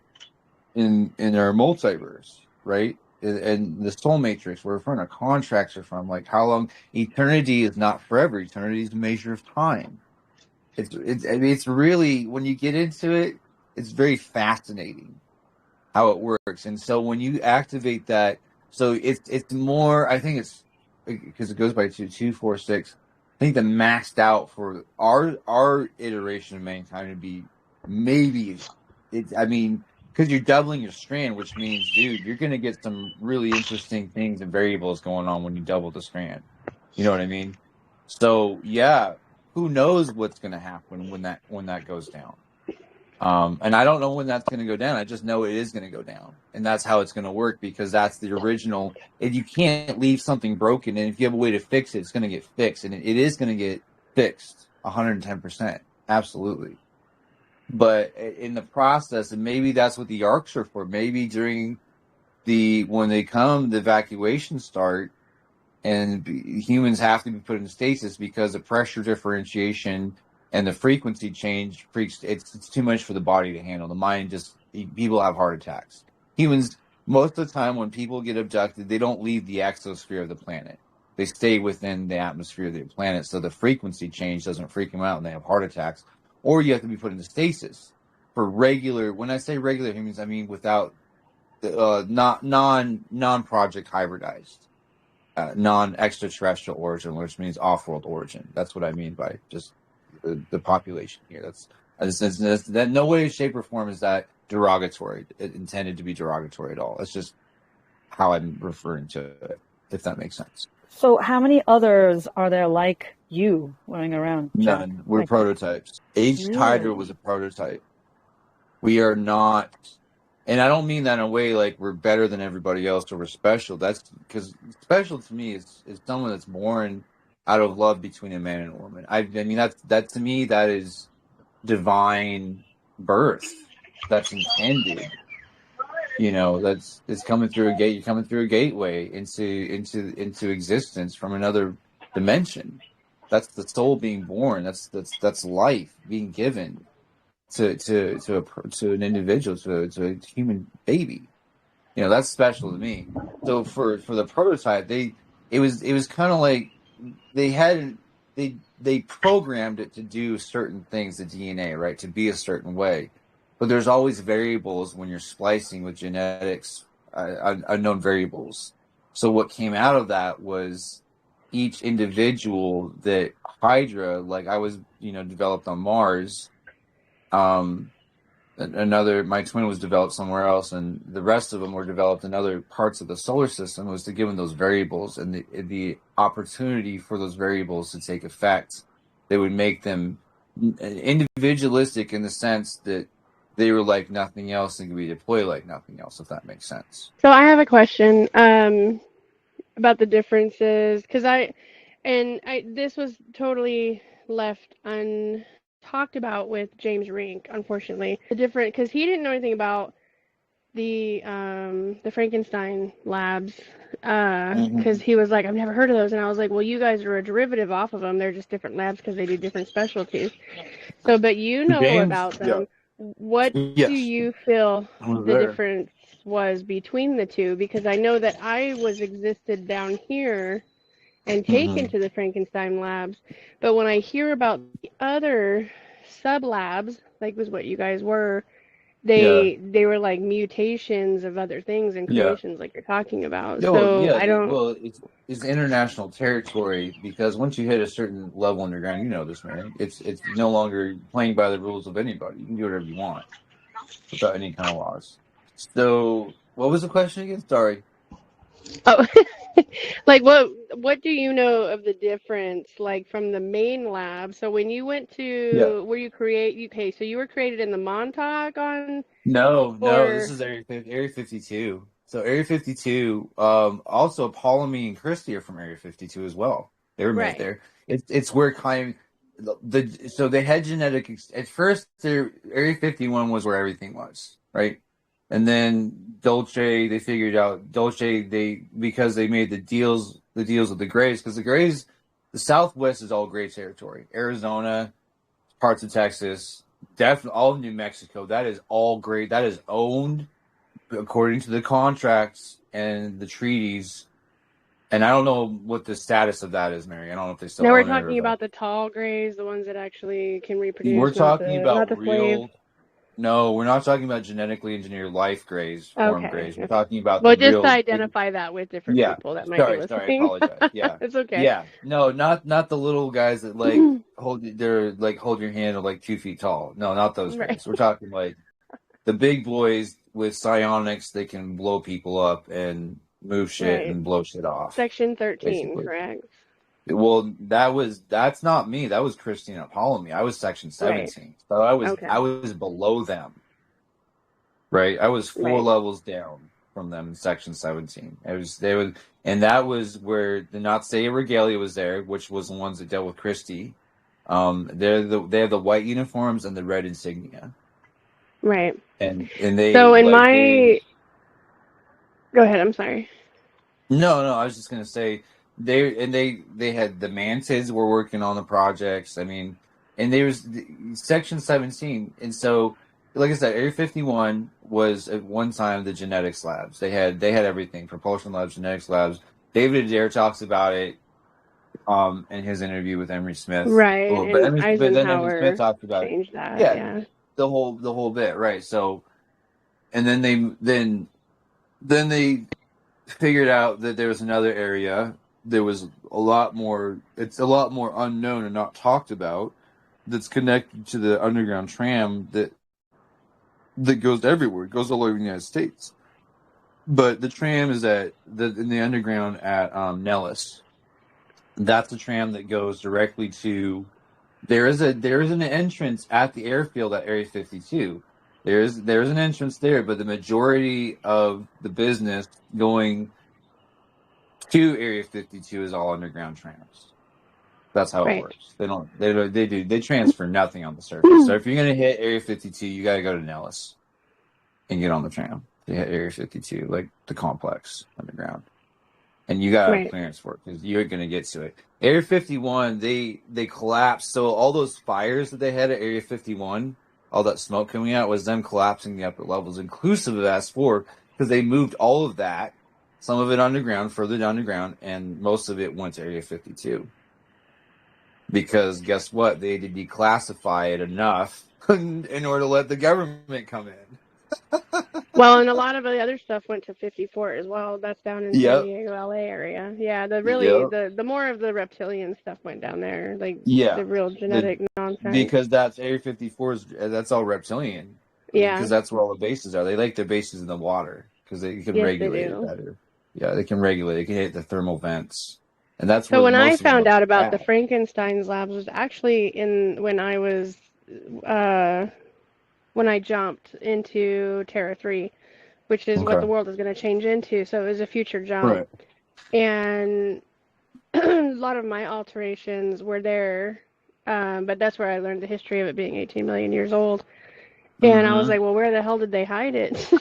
in our multiverse, right? And the soul matrix, where our contracts are from, like how long eternity is not forever. Eternity is a measure of time. I mean, it's really, when you get into it, it's very fascinating how it works. And so when you activate that, so it's more, I think it's because it goes by 2, 2, 4, 6. I think the maxed out for our iteration of mankind would be maybe I mean, because you're doubling your strand, which means, dude, you're gonna get some really interesting things and variables going on when you double the strand. You know what I mean? So yeah, who knows what's gonna happen when that goes down. And I don't know when that's going to go down. I just know it is going to go down, and that's how it's going to work, because that's the original. If you can't leave something broken, and if you have a way to fix it, it's going to get fixed, and it is going to get fixed 110%, absolutely. But in the process, and maybe that's what the arcs are for. Maybe during when they come, the evacuations start, and humans have to be put in stasis because the pressure differentiation and the frequency change freaks. It's too much for the body to handle. The mind just, people have heart attacks. Humans, most of the time when people get abducted, they don't leave the exosphere of the planet. They stay within the atmosphere of the planet, so the frequency change doesn't freak them out and they have heart attacks. Or you have to be put into stasis for regular. When I say regular humans, I mean without not non-project hybridized. Non-extraterrestrial origin, which means off-world origin. That's what I mean by just the population here. That's that. No way, shape, or form is that derogatory. It intended to be derogatory at all. It's just how I'm referring to it, if that makes sense. So how many others are there like you running around, Jack? None. We're prototypes. Aged Hydra was a prototype. We are not. And I don't mean that in a way like we're better than everybody else or we're special. That's because special to me is someone that's born out of love between a man and a woman. I mean, that to me, that is divine birth. That's intended. You know, it's coming through a gate. You're coming through a gateway into existence from another dimension. That's the soul being born. That's life being given to an individual, to a human baby. You know, that's special to me. So for the prototype, it was kind of like they programmed it to do certain things, the DNA, right, to be a certain way. But there's always variables when you're splicing with genetics, unknown variables. So what came out of that was each individual that Hydra, like I was, developed on Mars. My twin was developed somewhere else, and the rest of them were developed in other parts of the solar system. Was to give them those variables and the opportunity for those variables to take effect. They would make them individualistic in the sense that they were like nothing else and could be deployed like nothing else, if that makes sense. So I have a question about the differences, because this was totally left untalked about with James Rink, unfortunately. Because he didn't know anything about the Frankenstein labs, because he was like, I've never heard of those, and I was like, well, you guys are a derivative off of them. They're just different labs because they do different specialties. So, but you know James, about them. yeah. What Yes. do you feel the there. difference was between the two? Because I know that I was existed down here and taken to the Frankenstein labs, but when I hear about the other sub labs, like was what you guys were, they were like mutations of other things and creations, like you're talking about. So I don't. Well, it's international territory, because once you hit a certain level underground, you know this, man. It's no longer playing by the rules of anybody. You can do whatever you want without any kind of laws. So, what was the question again? Sorry. Oh, like what do you know of the difference, like from the main lab? So when you went to where okay, so you were created in the Montauk No, or this is Area 52. So Area 52, also Ptolemy and Christie are from Area 52 as well. They were made right. there. It's where kind of so they had at first their Area 51 was where everything was, right? And then they figured out because they made the deals with the Grays, because the Southwest is all Gray territory. Arizona, parts of Texas, definitely all of New Mexico, that is all Gray. That is owned according to the contracts and the treaties. And I don't know what the status of that is, Mary. I don't know if they still Now we're own it talking about the tall grays, the ones that actually can We're reproduce, not talking about the slave. No, we're not talking about genetically engineered life grays, form grays. We're Okay. talking about Well, the just to real. identify that with different Yeah. people that might be Sorry, I listening. apologize. Yeah. It's okay. Yeah. No, not the little guys that hold your hand are like 2 feet tall. No, not those Right. guys. We're talking like the big boys with psionics. They can blow people up and move shit Right. and blow shit off. Section 13, basically. correct? Well, that's not me. That was Christina Apollomy. I was section 17. Right. So I was Okay. below them. Right? I was 4 Right. levels down from them in section 17. And that was where the Nazi Regalia was there, which was the ones that dealt with Christie. They have the white uniforms and the red insignia. Right. And they So in go ahead, I'm sorry. No, I was just gonna say they had the Mantids were working on the projects. I mean, and there was section 17, and so like I said, Area 51 was at one time the genetics labs. They had everything: propulsion labs, genetics labs. David Adair talks about it in his interview with Emery Smith. Right, But and then Emery Smith Eisenhower talked about it. changed that. Yeah, Yeah. the whole bit, right? So, and then they figured out that there was another area. There was it's a lot more unknown and not talked about, that's connected to the underground tram that goes everywhere. It goes all over the United States. But the tram is in the underground at Nellis. That's the tram that goes directly to. There is an entrance at the airfield at Area 52. There's an entrance there, but the majority of the business going to Area 52 is all underground trams. That's how it Right. works. They transfer nothing on the surface. So if you're gonna hit Area 52, you gotta go to Nellis and get on the tram to hit Area 52, like the complex underground. And you gotta have clearance for it because you're gonna get to it. Area 51, they collapsed. So all those fires that they had at Area 51, all that smoke coming out was them collapsing the upper levels, inclusive of S4, because they moved all of that, some of it underground, further underground, and most of it went to Area 52. Because guess what? They had to declassify it enough in order to let the government come in. Well, and a lot of the other stuff went to 54 as well. That's down in San Diego, LA area. Yeah, the more of the reptilian stuff went down there, like the real genetic nonsense. Because that's Area 54 that's all reptilian. Yeah. Because that's where all the bases are. They like their bases in the water because they can regulate it better. Yeah, they can regulate. They can hit the thermal vents. And that's so when I found out about the Frankenstein's labs was actually when I jumped into Terra 3, which is what the world is going to change into. So it was a future jump. Right. And a lot of my alterations were there, but that's where I learned the history of it being 18 million years old. And I was like, well, where the hell did they hide it?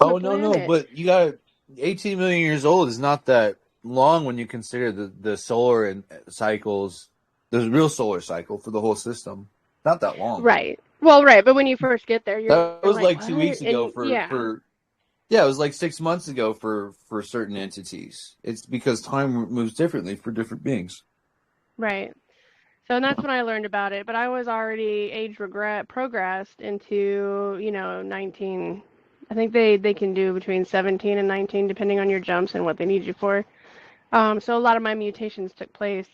Oh, no, but you got 18 million years old is not that long when you consider the solar and cycles, the real solar cycle for the whole system. Not that long. Right. Well, right, but when you first get there, that was like what? 2 weeks ago it was like 6 months ago for certain entities. It's because time moves differently for different beings. Right. So and that's when I learned about it, but I was already progressed into, 19. I think they can do between 17 and 19 depending on your jumps and what they need you for. So a lot of my mutations took place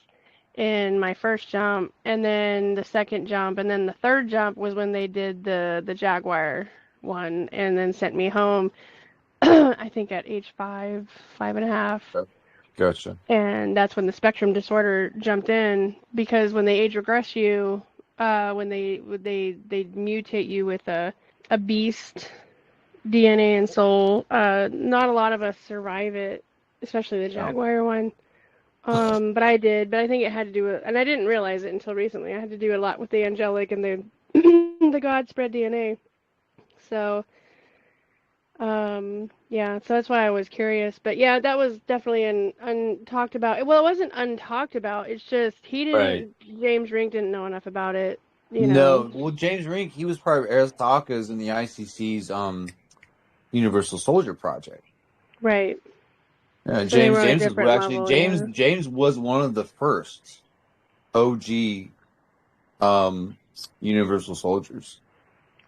in my first jump, and then the second jump, and then the third jump was when they did the Jaguar one, and then sent me home. I think at age 5.5. Gotcha. And that's when the spectrum disorder jumped in, because when they age regress you, when they mutate you with a beast DNA and soul, not a lot of us survive it, especially the Jaguar one. But I did. But I think it had to do with, and I didn't realize it until recently. I had to do a lot with the angelic and the the God spread DNA. So, yeah. So that's why I was curious. But yeah, that was definitely an untalked about. Well, it wasn't untalked about. It's just he Right. didn't. James Rink didn't know enough about it. You know. No, well, James Rink, he was part of Aristoteles in the ICC's Universal Soldier Project. Right. So they James were on a James was different actually level. Yeah. James was one of the first OG Universal Soldiers.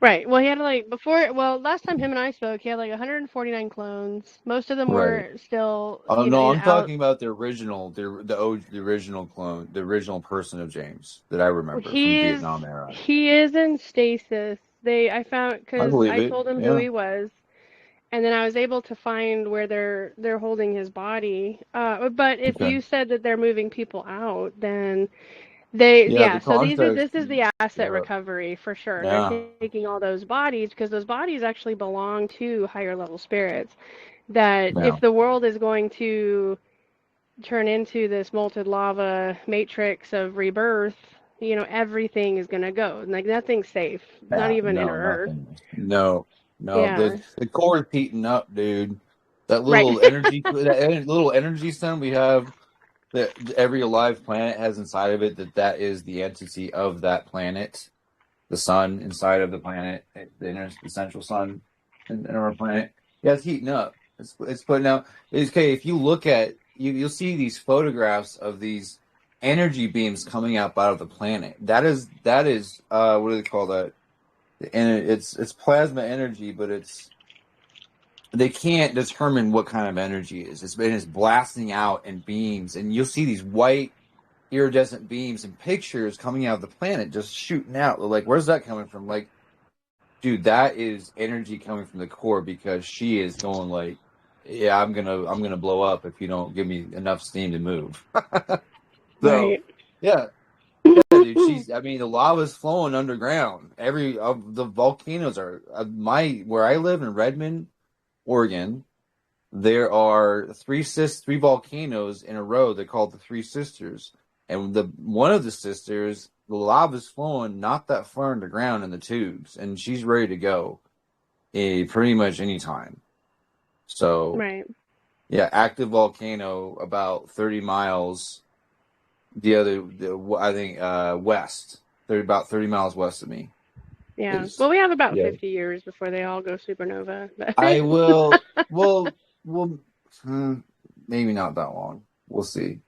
Right. Well, he had like before. Well, last time him and I spoke, he had like 149 clones. Most of them Right. were still Oh even no, in I'm out. talking about the original, the original clone, the original person of James that I remember from Vietnam era. He is in stasis. I found I because believe I it. told him who Yeah. he was, and then I was able to find where they're holding his body. But if Okay. you said that they're moving people out, then Yeah, yeah. the So context. this is the asset Yeah. recovery for sure. They're Yeah. taking all those bodies because those bodies actually belong to higher level spirits. That Yeah. if the world is going to turn into this molten lava matrix of rebirth, everything is gonna go. Like nothing's safe, not Yeah. even inner No, Earth. nothing. No, no. Yeah, The core is heating up, dude. That right. little energy stone we have that every alive planet has inside of it. That is the entity of that planet. The sun inside of the planet, the central sun in our planet. Yeah, it's heating up. It's putting out. It's okay. If you look at you'll see these photographs of these energy beams coming up out of the planet. That is what do they call that? And it's plasma energy, but they can't determine what kind of energy it is. It's blasting out in beams, and you'll see these white iridescent beams and pictures coming out of the planet just shooting out. Like, where's that coming from? Like, dude, that is energy coming from the core because she is going like, yeah, I'm gonna blow up if you don't give me enough steam to move. So, Right. yeah, yeah, dude. I mean, the lava's flowing underground. Every of the volcanoes are where I live in Redmond, Oregon. There are three volcanoes in a row. They're called the Three Sisters, and the one of the sisters, the lava's flowing not that far underground in the tubes, and she's ready to go, pretty much any time. So Right. yeah, active volcano about 30 miles. I think west. They're about 30 miles west of me. Yeah. Is Well, we have about yeah. 50 years before they all go supernova. I will. Well, maybe not that long. We'll see.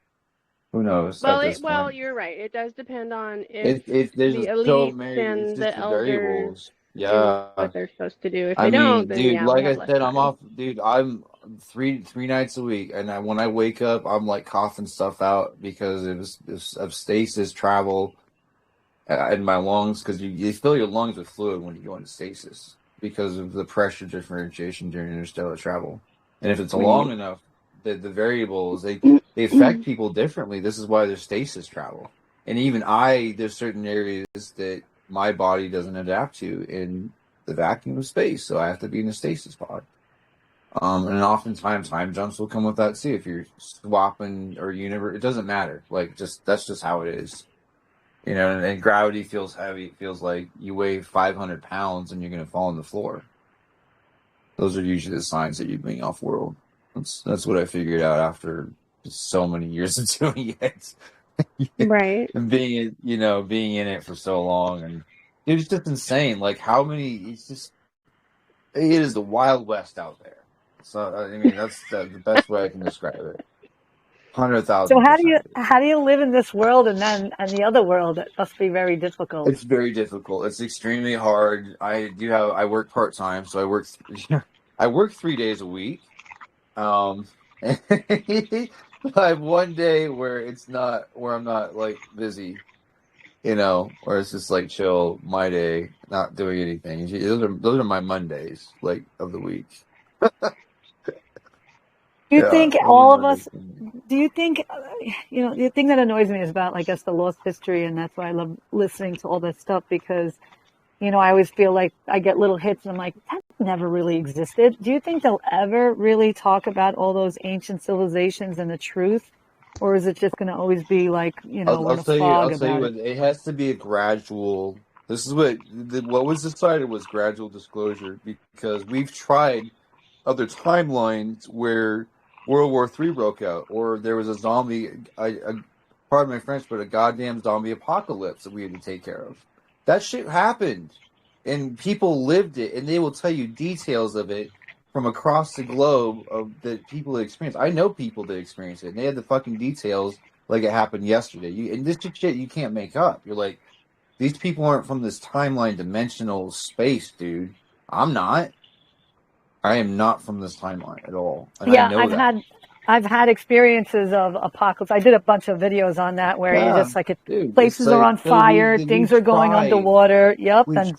Who knows at this Well, point? you're right. It does depend on if There's the just so elites many. It's and just the the elders variables. do Yeah. what they're supposed to do. If I they don't, mean, then dude, yeah, we like have I less said, I'm time. off. Dude, I'm three nights a week, and when I wake up, I'm like coughing stuff out because it was of stasis travel in my lungs. Because you fill your lungs with fluid when you go into stasis because of the pressure differentiation during interstellar travel. And if it's long Right. enough, the variables they affect people differently. This is why there's stasis travel. And even there's certain areas that my body doesn't adapt to in the vacuum of space, so I have to be in a stasis pod. And oftentimes time jumps will come with that too. If you're swapping or universe, it doesn't matter. Like that's just how it is. And gravity feels heavy. It feels like you weigh 500 pounds and you're going to fall on the floor. Those are usually the signs that you're being off world. That's what I figured out after so many years of doing it. Right. And being in it for so long, and it was just insane. Like it is the Wild West out there. So I mean, that's the best way I can describe it. So how do 100,000%. you live in this world and then and the other world? It must be very difficult. It's very difficult. It's extremely hard. I work part time, so I work 3 days a week. I have one day where I'm not like busy, where it's just like chill, my day, not doing anything. Those are my Mondays, like of the week. Do you Yeah, think those are all of Mondays. us, do you think, the thing that annoys me is about, I guess, the lost history, and that's why I love listening to all that stuff because, I always feel like I get little hits and I'm like, that never really existed. Do you think they'll ever really talk about all those ancient civilizations and the truth? or is it just going to always be like, you know, we're I'll in a tell you. fog I'll tell you about it? what. It has to be a gradual. This is what was decided was gradual disclosure, because we've tried other timelines where World War III broke out, or there was a zombie. Pardon my French, but a goddamn zombie apocalypse that we had to take care of. That shit happened, and people lived it, and they will tell you details of it from across the globe of that people experienced. I know people that experienced it, and they had the fucking details like it happened yesterday. And this is shit you can't make up. You're like, these people aren't from this timeline dimensional space, dude. I'm not. I am not from this timeline at all, and I Yeah, know that. I've had experiences of apocalypse. I did a bunch of videos on that where you're Yeah, just like, dude. It's places are like, on so fire, things we've are going tried. underwater. Yep, and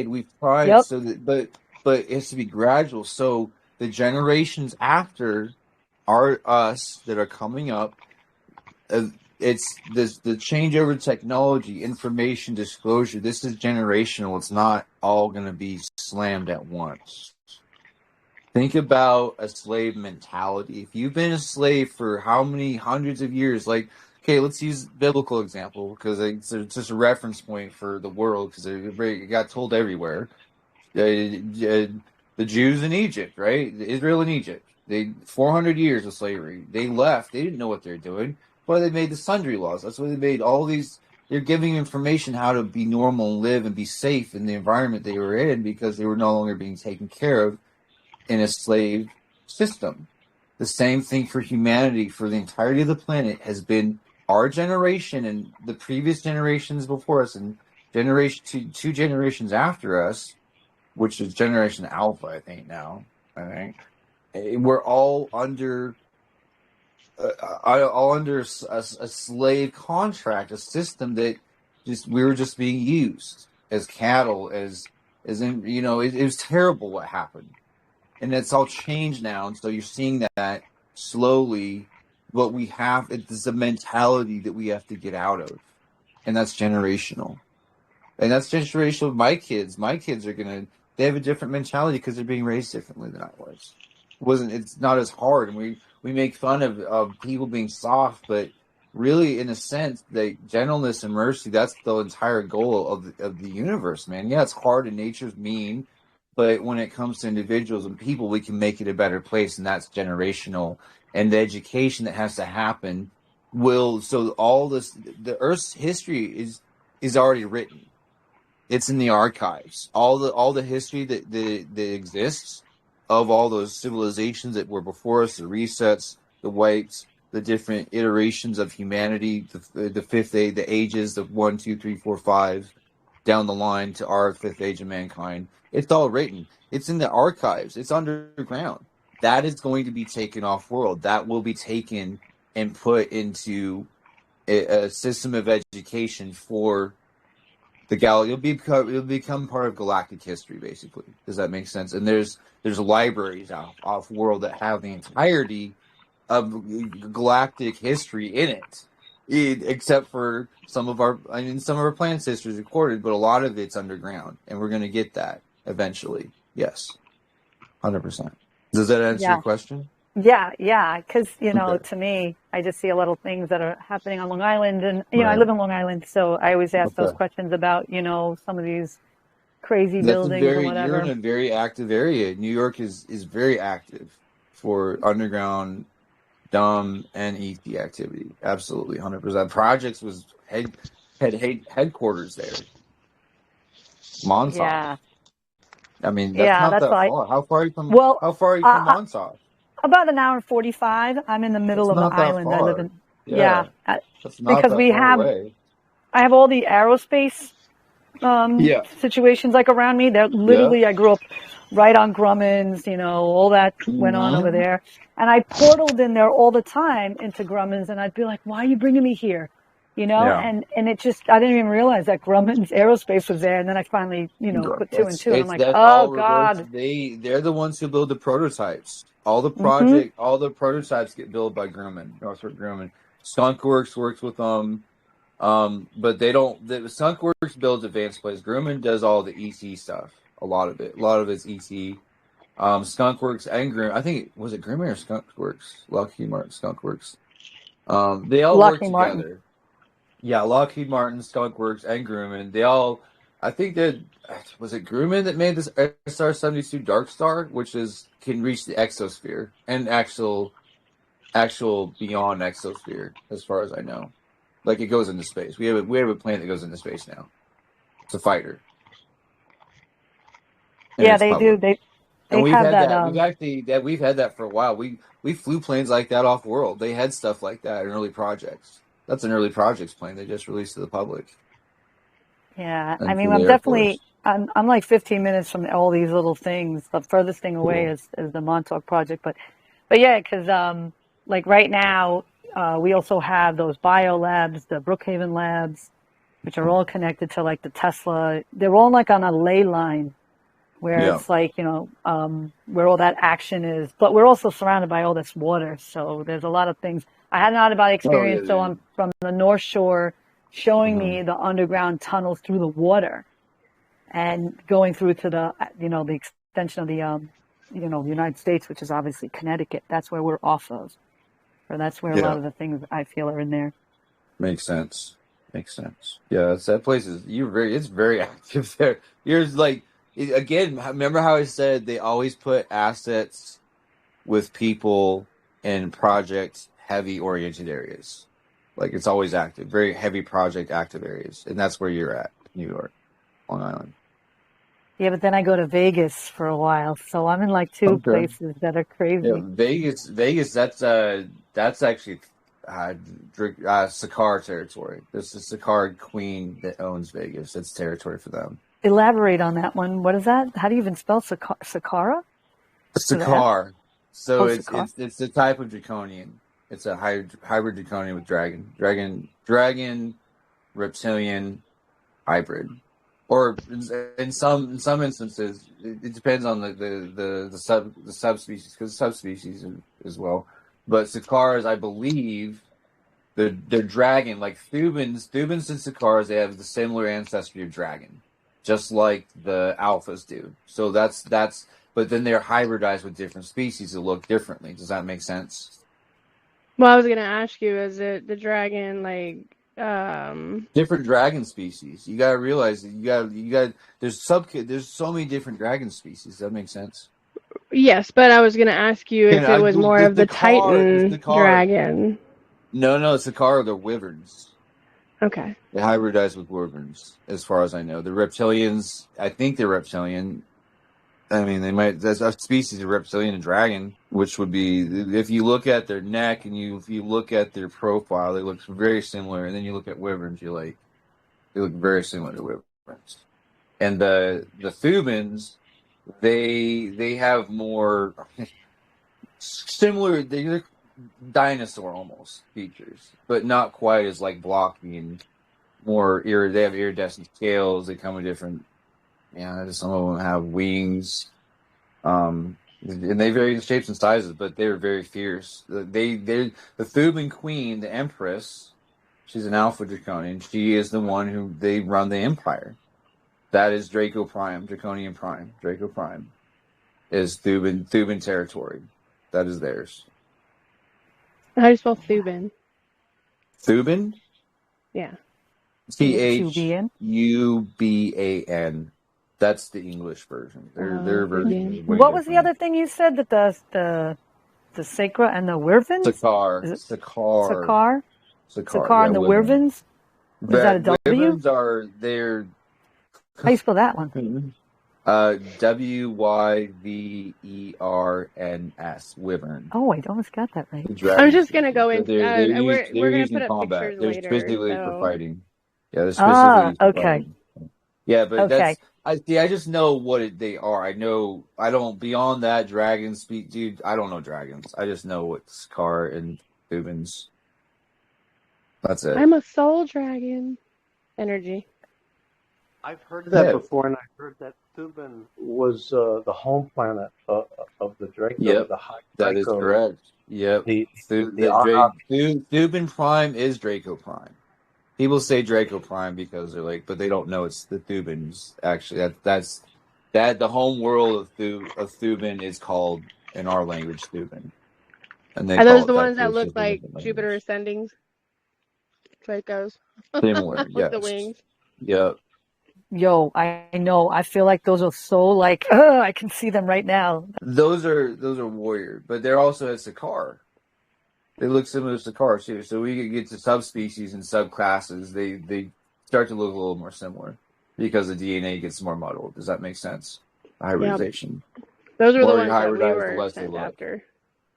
We've tried yep, so that, but it has to be gradual. So the generations after are us that are coming up. It's this the changeover technology, information disclosure. This is generational. It's not all going to be slammed at once. Think about a slave mentality. If you've been a slave for how many hundreds of years, like, okay, let's use biblical example because it's just a reference point for the world because it got told everywhere. The Jews in Egypt, right? Israel in Egypt. They 400 years of slavery. They left. They didn't know what they're doing. But they made the sundry laws. That's why they made all these. They're giving information how to be normal and live and be safe in the environment they were in because they were no longer being taken care of in a slave system. The same thing for humanity for the entirety of the planet has been our generation and the previous generations before us and two generations after us, which is Generation Alpha, I think now. I think we're all under a slave contract, a system that we were just being used as cattle, as in, it was terrible what happened, and it's all changed now, and so you're seeing that slowly. What we have, it's a mentality that we have to get out of, and that's generational. And that's generational with my kids. My kids they have a different mentality because they're being raised differently than I was. It's not as hard. And we make fun of people being soft, but really, in a sense, gentleness and mercy, that's the entire goal of the universe, man. Yeah, it's hard and nature's mean, but when it comes to individuals and people, we can make it a better place, and that's generational. And the education that has to happen so the Earth's history is already written. It's in the archives. All the history that exists of all those civilizations that were before us, the resets, the wipes, the different iterations of humanity, the fifth age, the ages of 1, 2, 3, 4, 5, down the line to our fifth age of mankind. It's all written. It's in the archives. It's underground. That is going to be taken off world. That will be taken and put into a system of education for the it'll become part of galactic history, basically. Does that make sense? And there's libraries off world that have the entirety of galactic history in it, except for some of our planet history is recorded, but a lot of it's underground, and we're going to get that eventually. Yes, 100%. Does that answer yeah, your question? yeah. Because Okay. to me, I just see a little things that are happening on Long Island, and I Right. live in Long Island, so I always ask those Okay. questions about some of these crazy That's buildings or you're in whatever. a very active area. New York is very active for underground dumb and ET activity. Absolutely, 100%. Projects was headquarters there. Montauk. Yeah, I mean, that's yeah. not That's that why. far. Well, How far are you from uh, Montauk? about an hour and 45. I'm in the middle That's of the not that island. I live far. in, yeah, Yeah, that's not because that far away. I have all the aerospace Yeah, situations like around me. They're yeah. literally, I grew up right on Grumman's, all that went on over Mm-hmm. there. And I portaled in there all the time into Grumman's, and I'd be like, why are you bringing me here? Yeah. And it just, I didn't even realize that Grumman's aerospace was there. And then I finally, put two and two, and I'm like, That's oh all reverse. God. They're the ones who build the prototypes. Hmm. All the prototypes get built by Grumman, Northrop Grumman. Skunkworks works with them. But they don't. The Skunkworks builds advanced plays. Grumman does all the EC stuff. A lot of it. A lot of it's EC. Skunkworks and Grim. I think was it Grumman or Skunkworks? Lockheed Martin Skunkworks. They all work Lockheed Martin. together. Yeah, Lockheed Martin, Skunkworks, and Grumman. They all, I think that, was it Grumman that made this SR-72 Dark Star, which can reach the exosphere and actual beyond exosphere, as far as I know. Like, it goes into space. We have a plane that goes into space now. It's a fighter. And Yeah, it's they do. public. They And we've have had that. that. We've had that for a while. We flew planes like that off world. They had stuff like that in early projects. That's an early projects plane they just released to the public. Yeah, I And mean, to the I'm Air Force. definitely, I'm like 15 minutes from all these little things. The furthest thing away is the Montauk Project, but yeah, because like right now, we also have those bio labs, the Brookhaven labs, which are all connected to like the Tesla. They're all like on a ley line where Yeah. it's like, where all that action is. But we're also surrounded by all this water, so there's a lot of things. I had an out-of-body experience, so I'm from the North Shore, showing me the underground tunnels through the water, and going through to the, the extension of the, the United States, which is obviously Connecticut. That's where we're off of, or that's where a lot of the things I feel are in there. Makes sense. Yeah, that place is it's very active there. Here's like, again, remember how I said they always put assets with people in project heavy oriented areas. Like, it's always active, very heavy project active areas, and that's where you're at, New York, Long Island. Yeah, but then I go to Vegas for a while, so I'm in like two places that are crazy. Yeah, Vegas. That's actually Sakar territory. This is Sakar Queen that owns Vegas. It's territory for them. Elaborate on that one. What is that? How do you even spell Sakara? Sakar. So Sakar. it's the type of draconian. It's a hybrid draconian with dragon, reptilian hybrid. Or in some instances, it depends on the subspecies, because subspecies as well. But Sakars, I believe, they're dragon, like Thubins and Sakars. They have the similar ancestry of dragon, just like the alphas do. So that's. But then they're hybridized with different species that look differently. Does that make sense? Well, I was gonna ask you, is it the dragon different dragon species? You gotta realize that you got there's so many different dragon species. Does that make sense? Yes, but I was gonna ask you if it was more of the Titan dragon. No, Sakara, they're wyverns. Okay. They hybridize with wyverns, as far as I know. The reptilians, I think they're reptilian. I mean, there's a species of reptilian and dragon, which would be, if you look at their neck and if you look at their profile, they look very similar. And then you look at wyverns, they look very similar to wyverns. And the Thubins, they have more similar, they're dinosaur almost features, but not quite as like blocky and more they have iridescent scales. They come with different. Yeah, some of them have wings, and they vary in shapes and sizes, but they're very fierce. The Thuban Queen, the Empress, she's an Alpha Draconian. She is the one who they run the Empire. That is Draco Prime, Draconian Prime. Draco Prime is Thuban territory. That is theirs. How do you spell Thuban? Thuban? Yeah. Thuban. That's the English version. Their version is way What was different. the other thing you said, that the sacra and the wyverns? Sakar and the wyverns? Is that a W? Wyverns they're. How do you spell that one? Wyverns. Wyvern. Oh, I almost got that right. I'm just gonna go in. We're gonna put up combat. pictures They're later. specifically for fighting. Yeah, they're specifically for fighting. Yeah, but I just know what they are. I don't, beyond that, dragons speak, dude, I don't know dragons. I just know what Scar and Thubins. That's it. I'm a soul dragon. Energy. I've heard that before, and I heard that Thuban was the home planet of the Draco. Yep, the high that Draco. is correct. Yep. Thuban Prime is Draco Prime. People say Draco Prime because they're like, but they don't know it's the Thubins. Actually, that's the home world of Thuban is called, in our language, Thuban. and they Are call those it the that ones for a that look specific like language. Jupiter ascending? That's where it goes. Similar, With the yes. wings. Yep. Yo, I know. I feel like those are so like, I can see them right now. Those are warrior, but they're also a Sakar. They look similar to Sakar too. So we could get to subspecies and subclasses. They start to look a little more similar because the DNA gets more muddled. Does that make sense? Hybridization. Those were The the more you ones that we hybridize, the were less they sent look. after.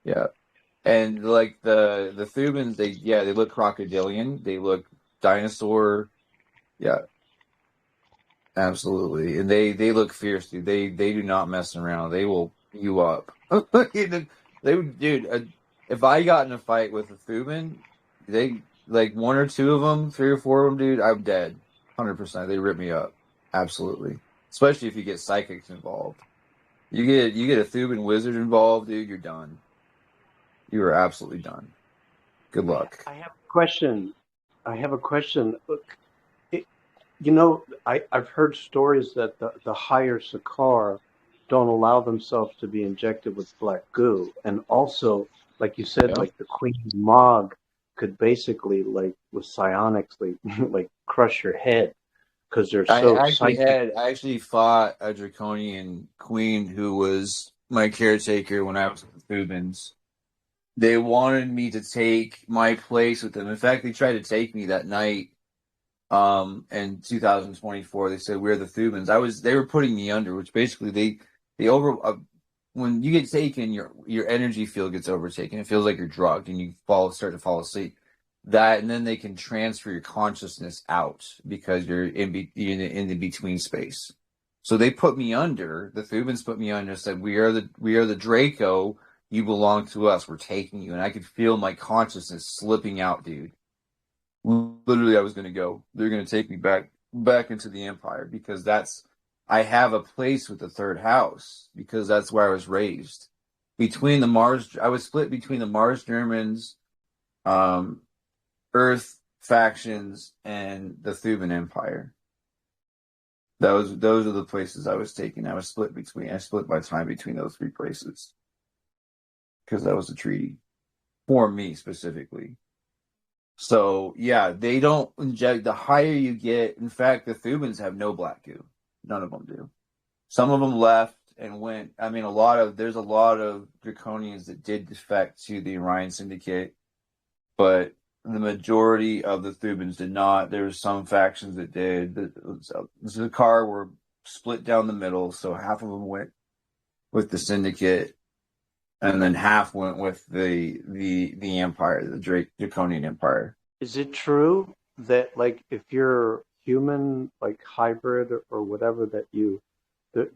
Yeah. And like the Thubans, they look crocodilian. They look dinosaur. Yeah, absolutely. And they look fierce, dude. They do not mess around. They will beat you up. They would, dude. If I got in a fight with a Thuban, they like one or two of them, three or four of them, dude. I'm dead, 100%. They rip me up, absolutely. Especially if you get psychics involved. You get a Thuban wizard involved, dude. You're done. You are absolutely done. Good luck. I have a question. Look, I've heard stories that the higher Sakar don't allow themselves to be injected with black goo. And also, like you said, Yeah. like the Queen Mog could basically, like with psionics, like crush your head because they're so psychic. I actually fought a draconian queen who was my caretaker when I was with the Thubans. They wanted me to take my place with them. In fact, they tried to take me that night. In 2024, they said we're the Thubans. They were putting me under, which basically when you get taken, your energy field gets overtaken. It feels like you're drugged and you start to fall asleep. That, and then they can transfer your consciousness out because you're in the between space. So they put me under. The Thubans put me under. Said we are the Draco. You belong to us. We're taking you. And I could feel my consciousness slipping out, dude. Literally, I was going to go. They're going to take me back into the Empire because I have a place with the third house because that's where I was raised. I was split between the Mars Germans, Earth factions, and the Thuban Empire. Those are the places I was taking. I split my time between those three places because that was a treaty for me specifically. So yeah, they don't inject. The higher you get, in fact, the Thubans have no black goo. None of them do. Some of them left and went. I mean, there's a lot of Draconians that did defect to the Orion Syndicate, but the majority of the Thubans did not. There were some factions that did. The Zakar were split down the middle, so half of them went with the Syndicate, and then half went with the Empire, the Draconian Empire. Is it true that like if you're human, like hybrid or whatever, that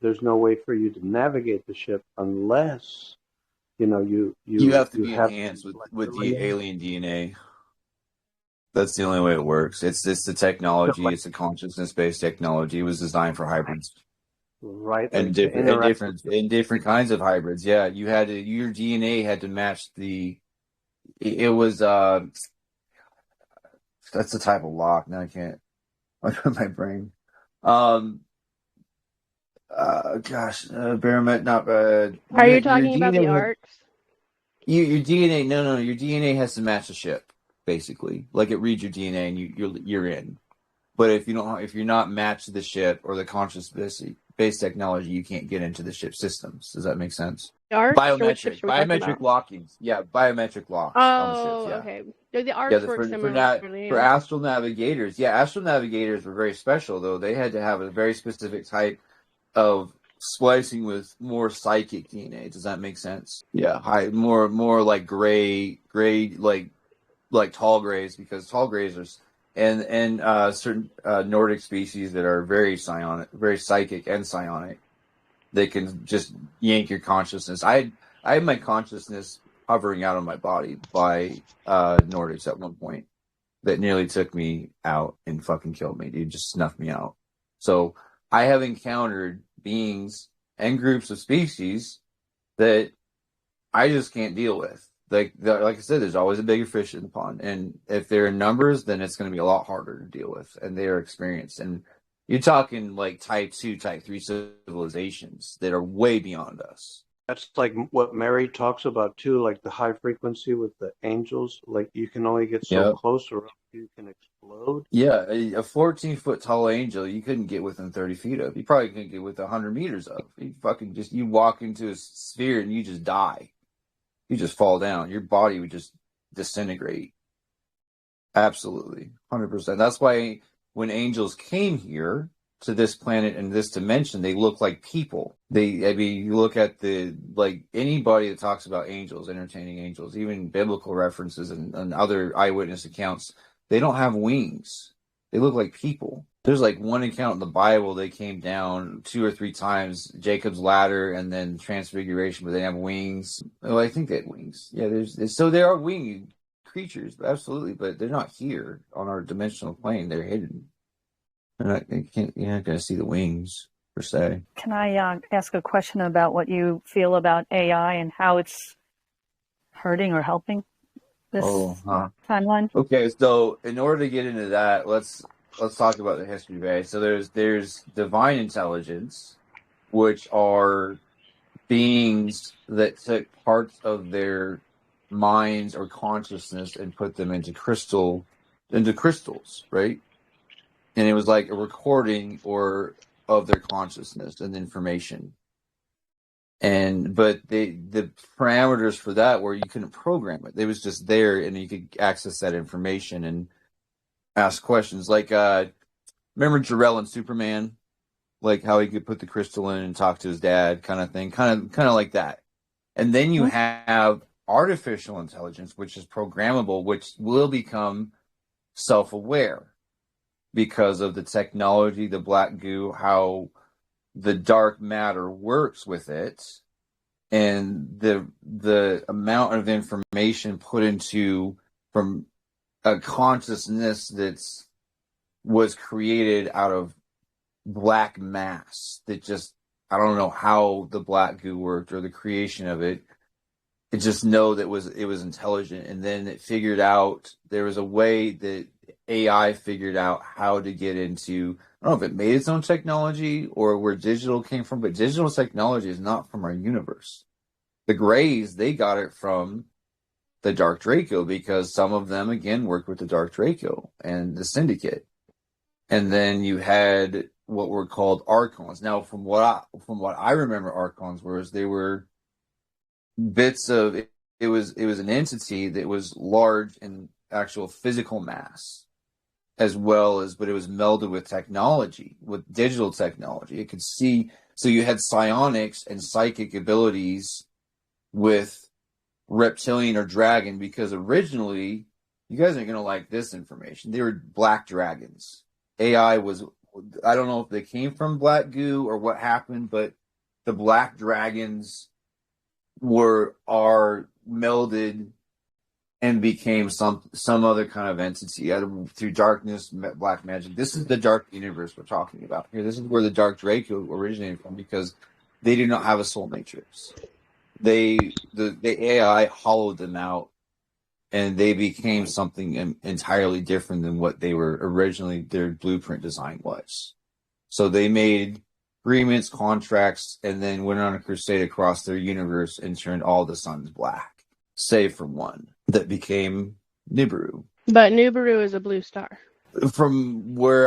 there's no way for you to navigate the ship unless you have to be have enhanced with the alien DNA. That's the only way it works. It's the technology. It's a consciousness-based technology. It was designed for hybrids. Right, And like to interact different kinds of hybrids. Yeah, your DNA had to match it was that's the type of lock. Now I can't my brain. Baromet not Are you talking about the arcs? Your DNA your DNA has to match the ship, basically. Like it reads your DNA and you're in. But if you're not matched to the ship or the consciousness-based technology, you can't get into the ship systems. Does that make sense? Arcs? Biometric lockings. Yeah, biometric locks on the ships. Yeah. Okay. The arcs work similarly. For astral navigators. Yeah, astral navigators were very special though. They had to have a very specific type of splicing with more psychic DNA. Does that make sense? Yeah, more like gray like tall grays, because tall grays are and certain Nordic species that are very psionic, very psychic and psionic. They can just yank your consciousness. I had my consciousness hovering out of my body by Nordics at one point that nearly took me out and fucking killed me. Dude, just snuffed me out. So I have encountered beings and groups of species that I just can't deal with. Like I said, there's always a bigger fish in the pond, and if they're in numbers, then it's going to be a lot harder to deal with, and they are experienced. And you're talking like type 2, type 3 civilizations that are way beyond us. That's like what Mary talks about too, like the high frequency with the angels. Like you can only get so Yep. close or else you can explode. Yeah, a 14-foot tall angel you couldn't get within 30 feet of. You probably couldn't get within 100 meters of. You walk into a sphere and you just die. You just fall down. Your body would just disintegrate. Absolutely. 100%. That's why when angels came here to this planet and this dimension, they look like people. You look at anybody that talks about angels, entertaining angels, even biblical references and other eyewitness accounts, they don't have wings. They look like people. There's like one account in the Bible, they came down 2 or 3 times, Jacob's ladder and then transfiguration, but they have wings. Oh, I think they had wings. Yeah, so there are winged creatures, absolutely, but they're not here on our dimensional plane. They're hidden. You're not going to see the wings, per se. Can I ask a question about what you feel about AI and how it's hurting or helping this timeline? Okay, so in order to get into that, let's talk about the history of AI. So there's divine intelligence, which are beings that took parts of their minds or consciousness and put them into crystals, right? And it was like a recording of their consciousness and information. But the parameters for that were you couldn't program it. It was just there and you could access that information and ask questions. Like remember Jor-El and Superman? Like how he could put the crystal in and talk to his dad, kind of thing. Kind of like that. And then you have artificial intelligence, which is programmable, which will become self-aware because of the technology, the black goo, how the dark matter works with it, and the amount of information put into from a consciousness was created out of black mass that just, I don't know how the black goo worked or the creation of it. It just know that it was intelligent, and then it figured out there was a way that AI figured out how to get into. I don't know if it made its own technology or where digital came from, but digital technology is not from our universe. The Greys, they got it from the Dark Draco because some of them again worked with the Dark Draco and the Syndicate, and then you had what were called Archons. Now, from what I remember, Archons they were bits of it. It was an entity that was large in actual physical mass, as well as, but it was melded with technology, with digital technology. It could see, so you had psionics and psychic abilities with reptilian or dragon, because originally, you guys aren't going to like this information, they were black dragons. AI was, I don't know if they came from black goo or what happened, but the black dragons are melded and became some other kind of entity through darkness, black magic. This is the dark universe we're talking about here. This is where the Dark Draco originated from, because they do not have a soul matrix. The AI hollowed them out, and they became something entirely different than what they were originally. Their blueprint design was. So they made agreements, contracts, and then went on a crusade across their universe and turned all the suns black, save for one that became Nibiru. But Nibiru is a blue star. From where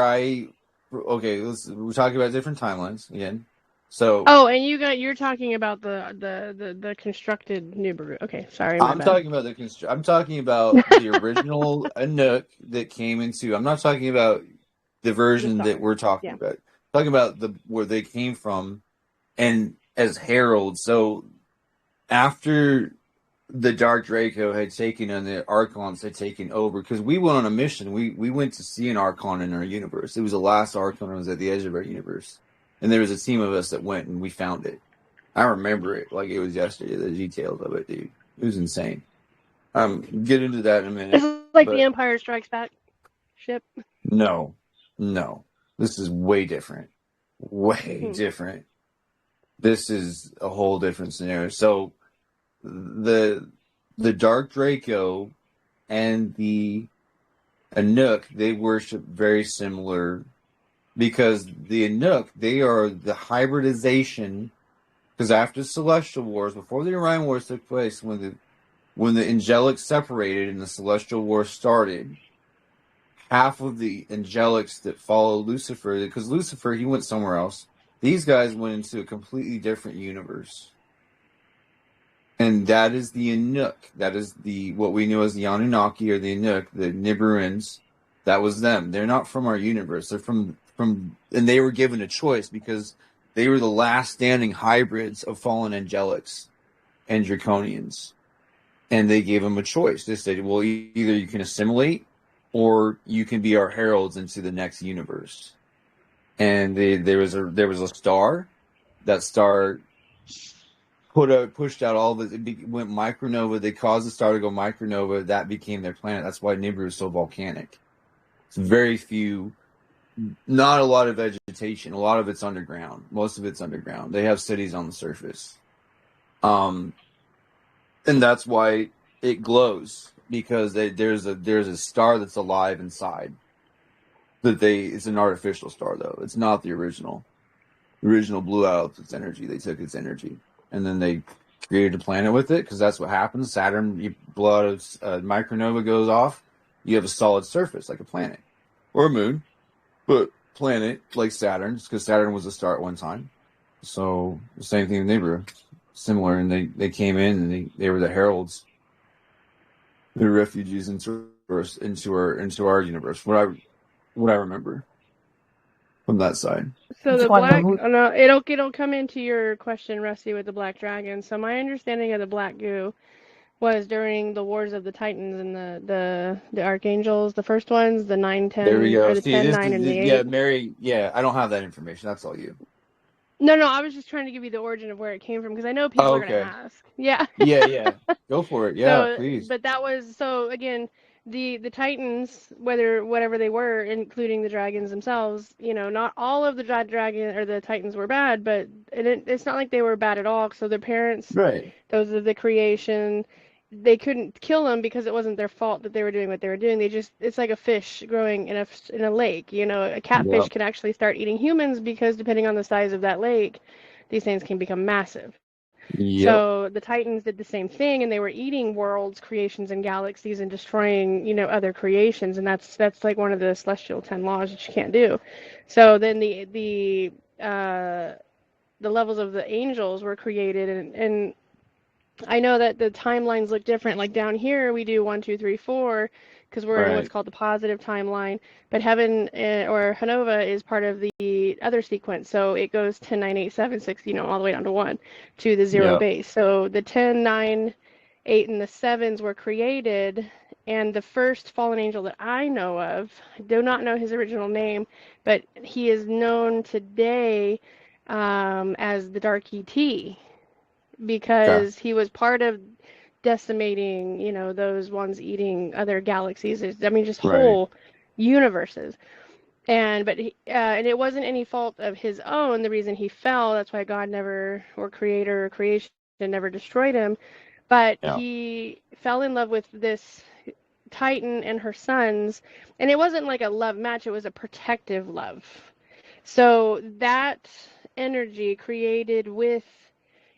we're talking about different timelines again. So and you're talking about the constructed Nibiru. Okay, sorry, I'm talking about the original Anouk that came into. I'm not talking about the version that we're talking about. I'm talking about where they came from, and as heralds. So after the Dark Draco had taken and the Archons had taken over, because we went on a mission. We went to see an Archon in our universe. It was the last Archon that was at the edge of our universe. And there was a team of us that went and we found it. I remember it like it was yesterday, the details of it, dude. It was insane. Get into that in a minute. Is it like the Empire Strikes Back ship? No. This is way different. Way different. This is a whole different scenario. So the Dark Draco and the Anouk, they worship very similar, because the Anouk, they are the hybridization Because after Celestial Wars, before the Orion Wars took place, when the angelics separated and the Celestial Wars started, half of the angelics that follow Lucifer, because Lucifer, he went somewhere else. These guys went into a completely different universe. And that is the Inuk. That is what we know as the Anunnaki or the Inuk, the Nibiruins. That was them. They're not from our universe. They're from and they were given a choice because they were the last standing hybrids of fallen angelics and draconians. And they gave them a choice. They said, well, either you can assimilate or you can be our heralds into the next universe. And there was a star. That star pushed out all of it. It went micronova. They caused the star to go micronova. That became their planet. That's why Nibiru is so volcanic. It's very few, not a lot of vegetation. A lot of it's underground. Most of it's underground. They have cities on the surface. And that's why it glows, because there's a star that's alive inside. It's an artificial star though. It's not the original. The original blew out its energy. They took its energy. And then they created a planet with it, because that's what happens. Saturn, you blow out a micronova goes off, you have a solid surface like a planet or a moon, but planet like Saturn, because Saturn was a star at one time. So the same thing with Nibiru, similar, and they came in and they were the heralds, the refugees into our universe. What I remember from that side. So the So on black, the oh no, it'll come into your question, Rusty, with the black dragon. So my understanding of the black goo was during the Wars of the Titans and the Archangels, the first ones, the 9, There we 10, go. or the See, 10, 9, and the 8. Mary. Yeah, I don't have that information. That's all you. No, I was just trying to give you the origin of where it came from, because I know people Oh, are going to okay. ask. Yeah. Yeah. Go for it. Yeah, So, please. but that was, so again, the Titans, whatever they were, including the dragons themselves, not all of the dragon or the Titans were bad, but it's not like they were bad at all. So their parents, Right. those of the creation, they couldn't kill them because it wasn't their fault that they were doing what they were doing. It's like a fish growing in a lake. A catfish Yep. can actually start eating humans, because depending on the size of that lake, these things can become massive. Yep. So the Titans did the same thing, and they were eating worlds, creations, and galaxies, and destroying, other creations, and that's like one of the celestial 10 laws that you can't do. So then the levels of the angels were created, and I know that the timelines look different. Like down here, we do 1, 2, 3, 4, because we're in what's Right. called the positive timeline. But heaven or Hanova is part of the other sequence. So it goes 10, 9, 8, 7, 6, all the way down to 1 to the 0 Yep. base. So the 10, 9, 8, and the 7s were created. And the first fallen angel that I know of, I do not know his original name, but he is known today as the Dark ET, Okay. because he was part of decimating, those ones eating other galaxies. Just Right. whole universes. And it wasn't any fault of his own. The reason he fell, that's why God never, or creator or creation, never destroyed him. But Yeah. he fell in love with this Titan and her sons, and it wasn't like a love match. It was a protective love. So that energy created with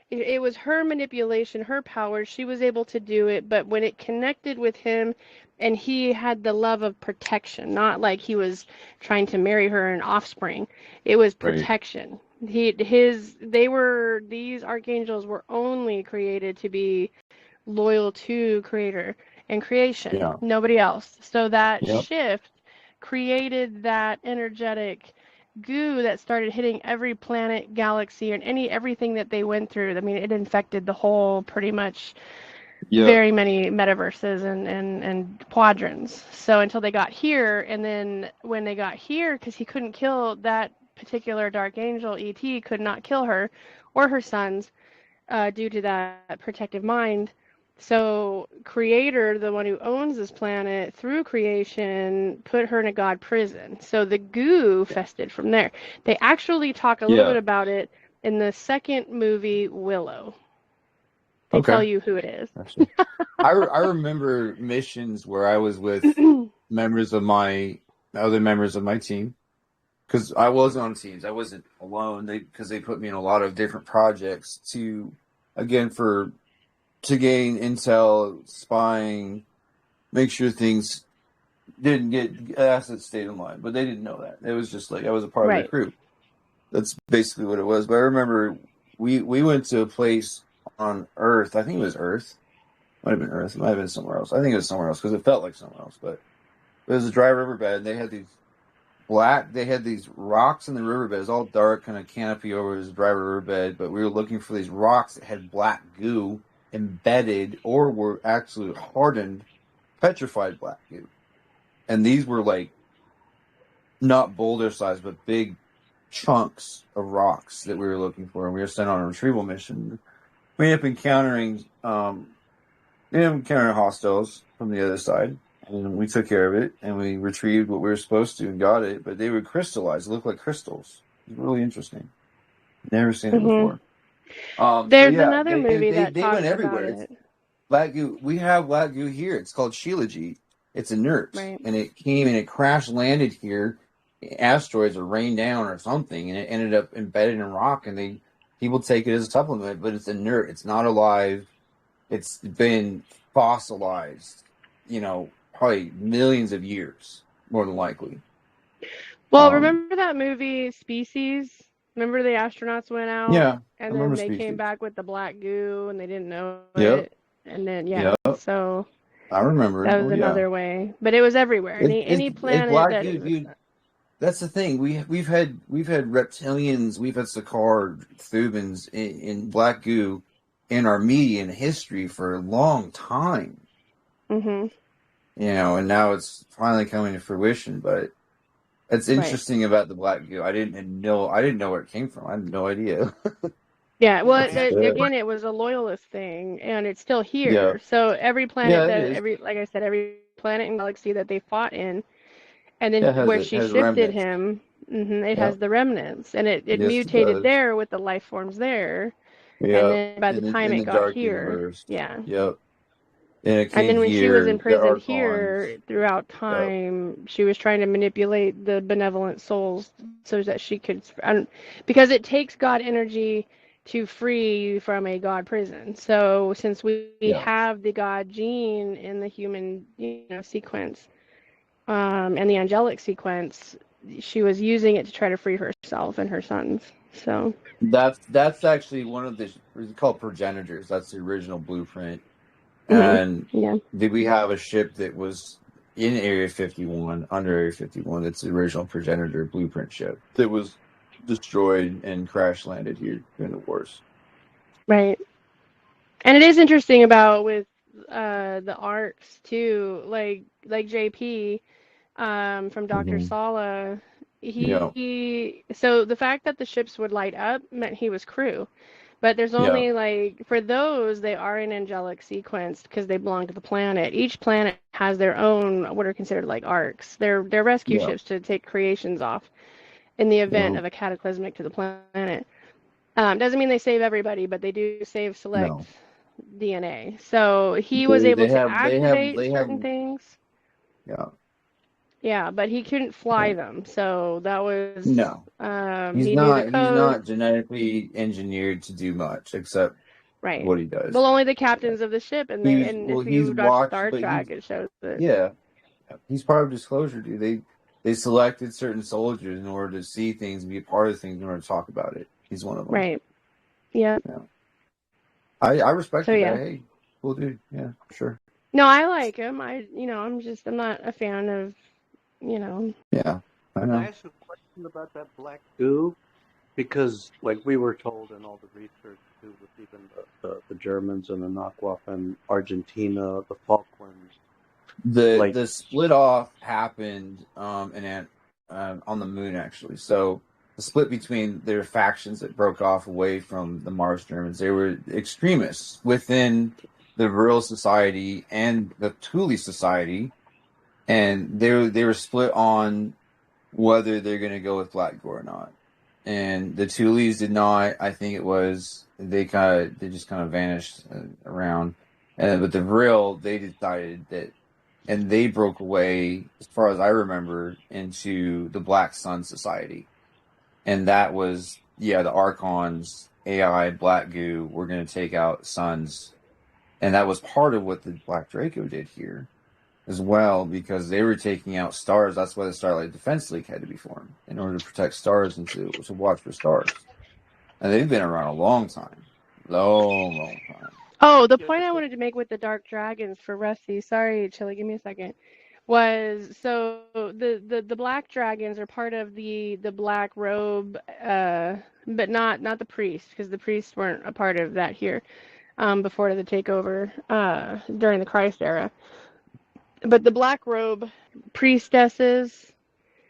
it was her manipulation, her power. She was able to do it, but when it connected with him, and he had the love of protection, not like he was trying to marry her and offspring. It was Right. protection. These archangels were only created to be loyal to creator and creation, Yeah. nobody else. So that Yep. shift created that energetic goo that started hitting every planet, galaxy, and everything that they went through. It infected the whole, pretty much, Yep. very many metaverses and quadrants. So until they got here, and then when they got here, because he couldn't kill that particular dark angel, ET could not kill her or her sons due to that protective mind. So creator, the one who owns this planet through creation, put her in a god prison. So the goo fested from there. They actually talk a little bit Yeah. about it in the second movie, Willow. They tell Okay. you who it is. Gotcha. I remember missions where I was with other members of my team, because I was on teams. I wasn't alone. Because they put me in a lot of different projects to gain intel, spying, make sure things didn't get assets stayed in line. But they didn't know that. It was just like I was a part of the Right. crew. That's basically what it was. But I remember we went to a place on Earth. I think it was Earth. Might have been Earth. It might have been somewhere else. I think it was somewhere else because it felt like somewhere else. But it was a dry riverbed. And they had these rocks in the riverbed. It was all dark, kind of canopy over this dry riverbed. But we were looking for these rocks that had black goo embedded or were actually hardened, petrified black goo. And these were like not boulder sized, but big chunks of rocks that we were looking for. And we were sent on a retrieval mission. We ended up encountering hostiles from the other side. And we took care of it, and we retrieved what we were supposed to and got it. But they were crystallized. They looked like crystals. It was really interesting. Never seen it before. There's another movie that they talks went everywhere. about it. Black goo. We have black goo here. It's called Shilajit. It's inert, Right. and it came and it crash landed here. Asteroids or rained down or something, and it ended up embedded in rock. And people take it as a supplement, but it's inert. It's not alive. It's been fossilized. Probably millions of years, more than likely. Well, remember that movie Species? Remember the astronauts went out? Yeah, And I then remember they Species. came back with the black goo and they didn't know Yep. it. And then, so I remember. that was another way. But it was everywhere. Any planet black that... goo, dude. That's the thing. We've had reptilians, we've had Sakaar, Thubans in black goo in our media and history for a long time. Mm-hmm. And now it's finally coming to fruition. But it's interesting about the black goo. I didn't know where it came from. I had no idea. Yeah, well, again, it was a loyalist thing, and it's still here. Yeah. So every planet is. like I said, every planet and galaxy that they fought in, and then Yeah, where she has shifted remnants. him, it has the remnants, and it Yes, it mutated does. there with the life forms there, Yeah. and then by the time in it the got dark here, universe. yeah. Yep. And it And came then when she was here, the imprisoned Archons. here throughout time, she was trying to manipulate the benevolent souls so that she could, because it takes God energy to free you from a God prison. So since we have the God gene in the human, sequence, and the angelic sequence, she was using it to try to free herself and her sons. So That's actually one of it's called progenitors. That's the original blueprint. And did we have a ship that was in Area 51, under Area 51? That's the original progenitor blueprint ship that was destroyed and crash landed here during the wars. Right. And it is interesting about with the arcs too, like JP from Dr. Sala. So the fact that the ships would light up meant he was crew. But there's only for those, they are in angelic sequence because they belong to the planet. Each planet has their own what are considered like arcs. They're rescue ships to take creations off in the event of a cataclysmic to the planet. Doesn't mean they save everybody, but they do save select DNA. So he was able to activate certain things. Yeah. Yeah, but he couldn't fly them, so that was He's he not. knew the code. He's not genetically engineered to do much except what he does. Well, only the captains of the ship, and if you watch Star Trek, it shows that. Yeah, he's part of Disclosure, dude. They selected certain soldiers in order to see things and be a part of things in order to talk about it. He's one of them. Right. Yeah. I respect that. Hey, cool dude. Yeah, sure. No, I like him. I'm not a fan of, Yeah, I know. I asked a question about that black goo because, like we were told in all the research too, with even the Germans and the Nakwaf and Argentina, the Falklands. The split off happened on the moon actually. So the split between their factions that broke off away from the Mars Germans, they were extremists within the Vril Society and the Thule Society, and they were split on whether they're going to go with Black Gore or not. And the Thules did not. I think it was they just kind of vanished around. But the Vril, they decided that and they broke away, as far as I remember, into the Black Sun Society. And that was, yeah, the Archons, AI, Black Goo, were going to take out Suns. And that was part of what the Black Draco did here as well, because they were taking out stars. That's why the Starlight Defense League had to be formed, in order to protect stars and to watch for stars. And they've been around a long time. Long time. Oh, the point I wanted to make with the dark dragons for Russi, sorry, Chili, give me a second, was so the black dragons are part of the black robe, but not the priests, because the priests weren't a part of that here, before the takeover, during the Christ era. But the black robe priestesses,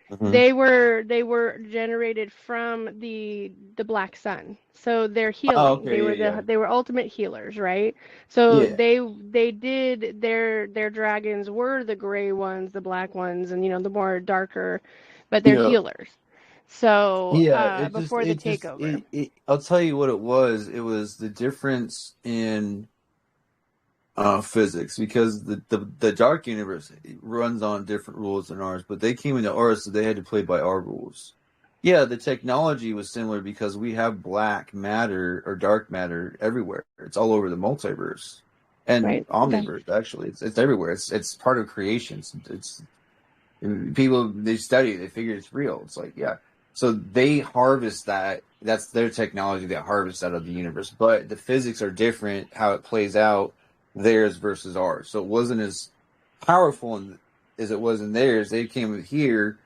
Mm-hmm. they were generated from the black sun, so they're Oh, healing. okay, yeah. They were ultimate healers, right? So Yeah. they did their dragons were the gray ones, the black ones, and the more darker, but they're Yeah. healers. So Yeah, before the takeover. I'll tell you what it was. It was the difference in physics, because the dark universe runs on different rules than ours, but they came into ours, so they had to play by our rules. Yeah, the technology was similar because we have black matter or dark matter everywhere. It's all over the multiverse and Right. omniverse. Actually, it's everywhere. It's part of creation. It's people, they study, they figure it's real. It's like, yeah. So they harvest that. That's their technology that harvests out of the universe. But the physics are different, how it plays out, theirs versus ours. So it wasn't as powerful as it was in theirs. They came here,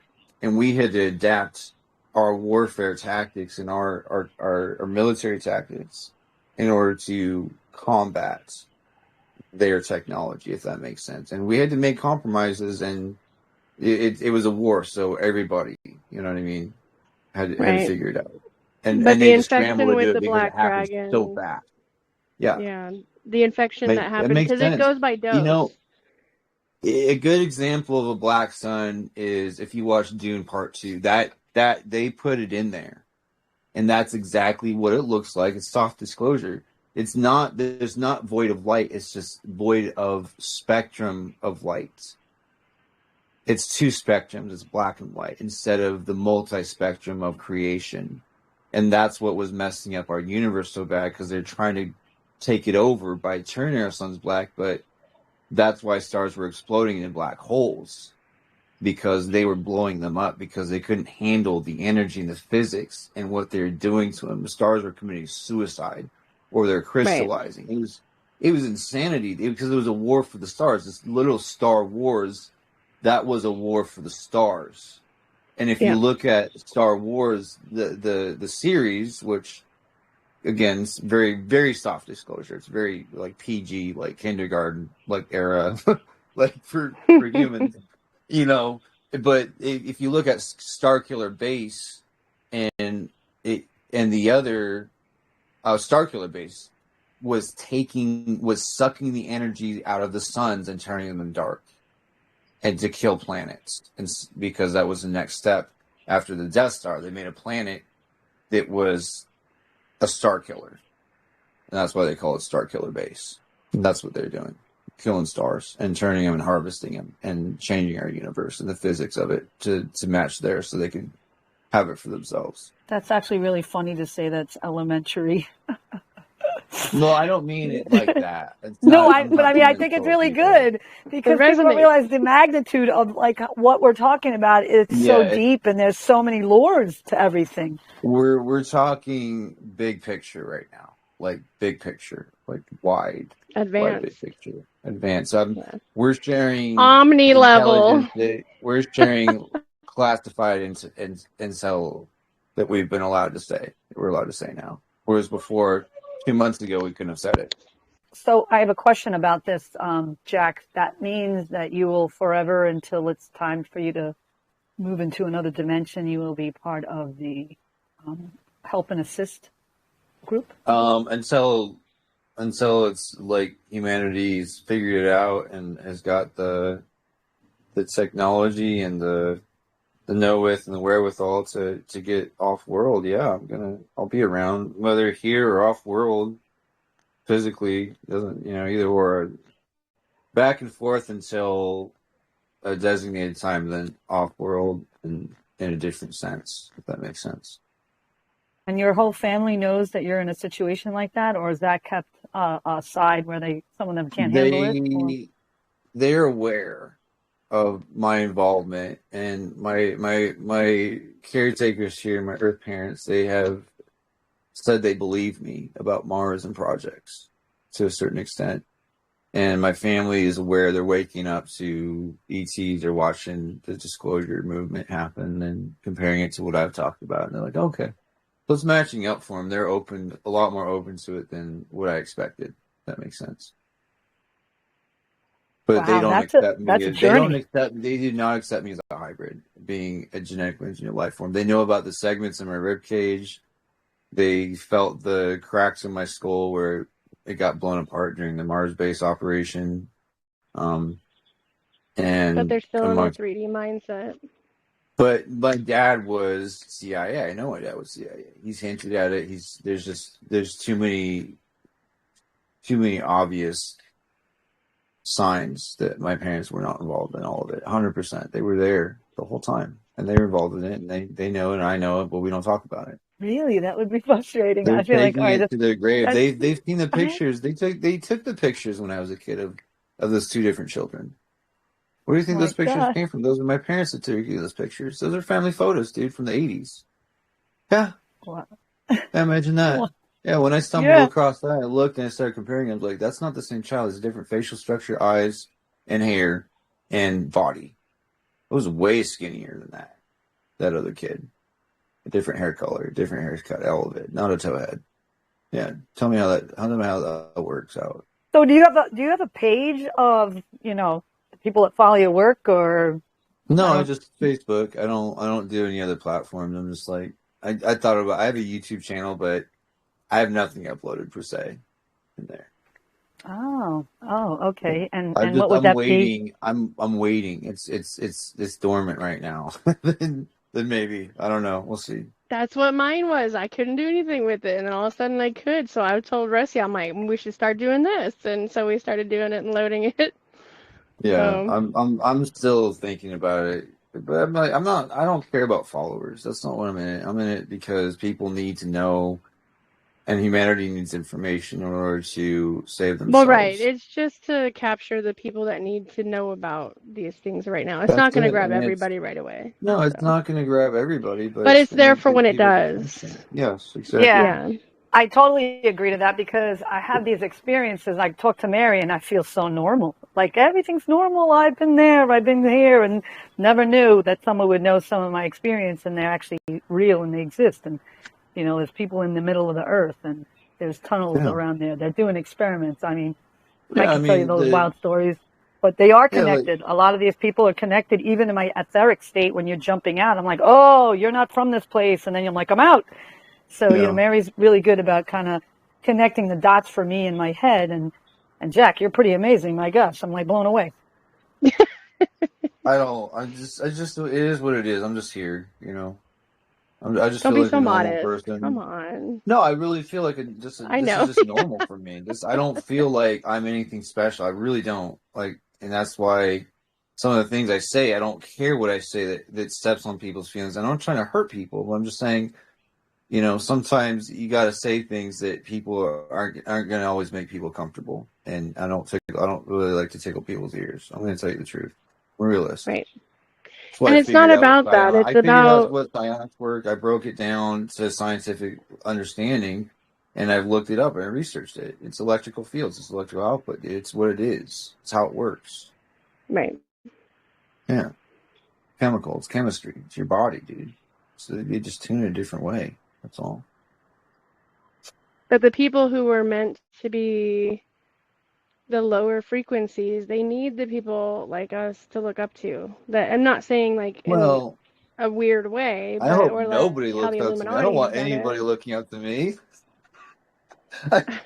and we had to adapt our warfare tactics and our military tactics in order to combat their technology, if that makes sense. And we had to make compromises, and it was a war, so everybody, you know what I mean, had to Right. figure it out. And But the they just scrambled infection to do with it the because it black happens so dragon, fast. Yeah, yeah, the infection that that happened, makes because it sense. goes by You dose. know, a good example of a black sun is if you watch Dune Part 2. That they put it in there, and that's exactly what it looks like. It's soft disclosure. It's not, there's not void of light. It's just void of spectrum of light. It's two spectrums. It's black and white instead of the multi-spectrum of creation. And that's what was messing up our universe so bad, because they're trying to take it over by turning our suns black. But that's why stars were exploding in black holes, because they were blowing them up, because they couldn't handle the energy and the physics and what they were doing to them. The stars were committing suicide, or they're crystallizing. It was insanity, because it was a war for the stars. This little Star Wars, that was a war for the stars. And if you look at Star Wars, the series, which again, it's very, very soft disclosure. It's very like PG, like kindergarten, like era, like for humans, you know. But if you look at Starkiller Base and the other Starkiller Base was sucking the energy out of the suns and turning them dark, and to kill planets, and because that was the next step after the Death Star. They made a planet that was a star killer, and that's why they call it Starkiller Base. And that's what they're doing, killing stars and turning them and harvesting them and changing our universe and the physics of it to match theirs, so they can have it for themselves. That's actually really funny to say. That's elementary. No, I don't mean it like that. I think it's really good, because people don't realize the magnitude of like what we're talking about. It's so deep, and there's so many lores to everything. We're talking big picture right now, like big picture, like wide, advanced, big picture, advanced. We're sharing omni level. We're sharing classified intel that we've been allowed to say. We're allowed to say now, whereas before, 2 months ago, we couldn't have said it. So I have a question about this, Jack. That means that you will forever, until it's time for you to move into another dimension, you will be part of the help and assist group? Until it's like humanity's figured it out and has got the technology and the know-with and the wherewithal to get off-world. Yeah, I'll be around, whether here or off-world physically. Doesn't, either or. back and forth until a designated time, then off-world and in a different sense, if that makes sense. And your whole family knows that you're in a situation like that, or is that kept aside where some of them can't handle it? They're aware of my involvement, and my caretakers here, my Earth parents, they have said they believe me about Mars and projects to a certain extent. And my family is aware. They're waking up to ETs. They're watching the disclosure movement happen and comparing it to what I've talked about. And they're like, okay. So it's matching up for them. They're open, a lot more open to it than what I expected. If that makes sense. But they don't accept me. They do not accept me as a hybrid, being a genetically engineered life form. They know about the segments in my rib cage. They felt the cracks in my skull where it got blown apart during the Mars base operation. But they're still in a 3D mindset. But my dad was CIA. I know my dad was CIA. He's hinted at it. There's too many obvious signs that my parents were not involved in all of it. 100%. They were there the whole time, and they were involved in it, and they know it, and I know it, but we don't talk about it. Really, that would be frustrating. They're I feel like it to their grave. They've seen the pictures. They took the pictures when I was a kid of those two different children. Where do you think those pictures came from? Those are my parents that took those pictures. Those are family photos, dude, from the 80s. Yeah. Wow. Yeah, imagine that. Yeah, when I stumbled across that, I looked and I started comparing. I was like, that's not the same child. It's a different facial structure, eyes, and hair, and body. It was way skinnier than that other kid. A different hair color, different haircut, all of it. Not a towhead. Yeah, tell me how that works out. So do you have a page of, people that follow your work, or? No, just Facebook. I don't do any other platforms. I'm just like, I have a YouTube channel, but I have nothing uploaded per se in there. Oh, okay. And what would that be? I'm waiting. It's dormant right now. then maybe, I don't know. We'll see. That's what mine was. I couldn't do anything with it, and then all of a sudden I could. So I told Russi, I'm like, we should start doing this, and so we started doing it and loading it. Yeah, I'm still thinking about it, but I'm like, I don't care about followers. That's not what I'm in it. I'm in it because people need to know, and humanity needs information in order to save themselves. Well, right. It's just to capture the people that need to know about these things right now. It's not going to grab everybody right away. No, it's not going to grab everybody, but it's there for when it does. Yes, exactly. Yeah. I totally agree to that, because I have these experiences. I talk to Mary and I feel so normal. Like, everything's normal. I've been there. I've been here, and never knew that someone would know some of my experience, and they're actually real and they exist. And, there's people in the middle of the earth, and there's tunnels around there. They're doing experiments. I mean, I can tell you those wild stories, but they are connected. A lot of these people are connected. Even in my etheric state, when you're jumping out, I'm like, oh, you're not from this place. And then I'm like, I'm out. So, Mary's really good about kind of connecting the dots for me in my head. And Jack, you're pretty amazing. My gosh, I'm like blown away. It is what it is. I'm just here, I just Don't feel be like so a normal modest. person. Come on. No, I really feel like this I know. is just normal for me. I don't feel like I'm anything special. I really don't. And that's why some of the things I say, I don't care what I say that steps on people's feelings. I'm not trying to hurt people, but I'm just saying, sometimes you got to say things that people aren't going to always make people comfortable. And I don't really like to tickle people's ears. I'm going to tell you the truth. I'm realistic. Right. And it's not about that. It's about what psionics work. I broke it down to scientific understanding, and I've looked it up and I researched it. It's electrical fields. It's electrical output. It's what it is. It's how it works. Right. Yeah. Chemicals, chemistry. It's your body, dude. So you just tune it a different way. That's all. But the people who were meant to be the lower frequencies, they need the people like us to look up to. That I'm not saying like in a weird way, but I hope or nobody like how looks the up to me. I don't Illuminati want done anybody it. looking up to me.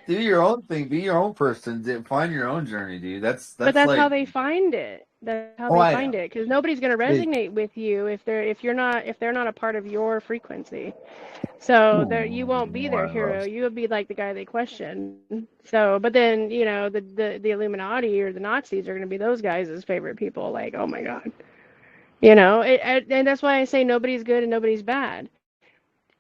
Do your own thing. Be your own person. Find your own journey, dude. But That's that's how like. they find it. That's how Oh, they I find know. it, because nobody's going to It, resonate with you if they're not a part of your frequency. So there, you won't be their hero. You will be like the guy they question. So, but then the Illuminati or the Nazis are going to be those guys' favorite people. Like, oh my God, and that's why I say nobody's good and nobody's bad.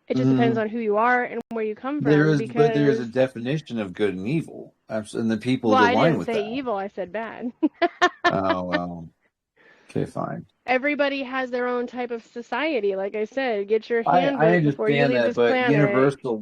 It just depends mm, on who you are and where you come there from. is, but there is Because, a definition of good and evil, and the people well, that I align didn't with say that. evil. I said bad. Oh well. Okay, fine. Everybody has their own type of society. Like I said, get your I handbook before you understand leave that, this but planet. universal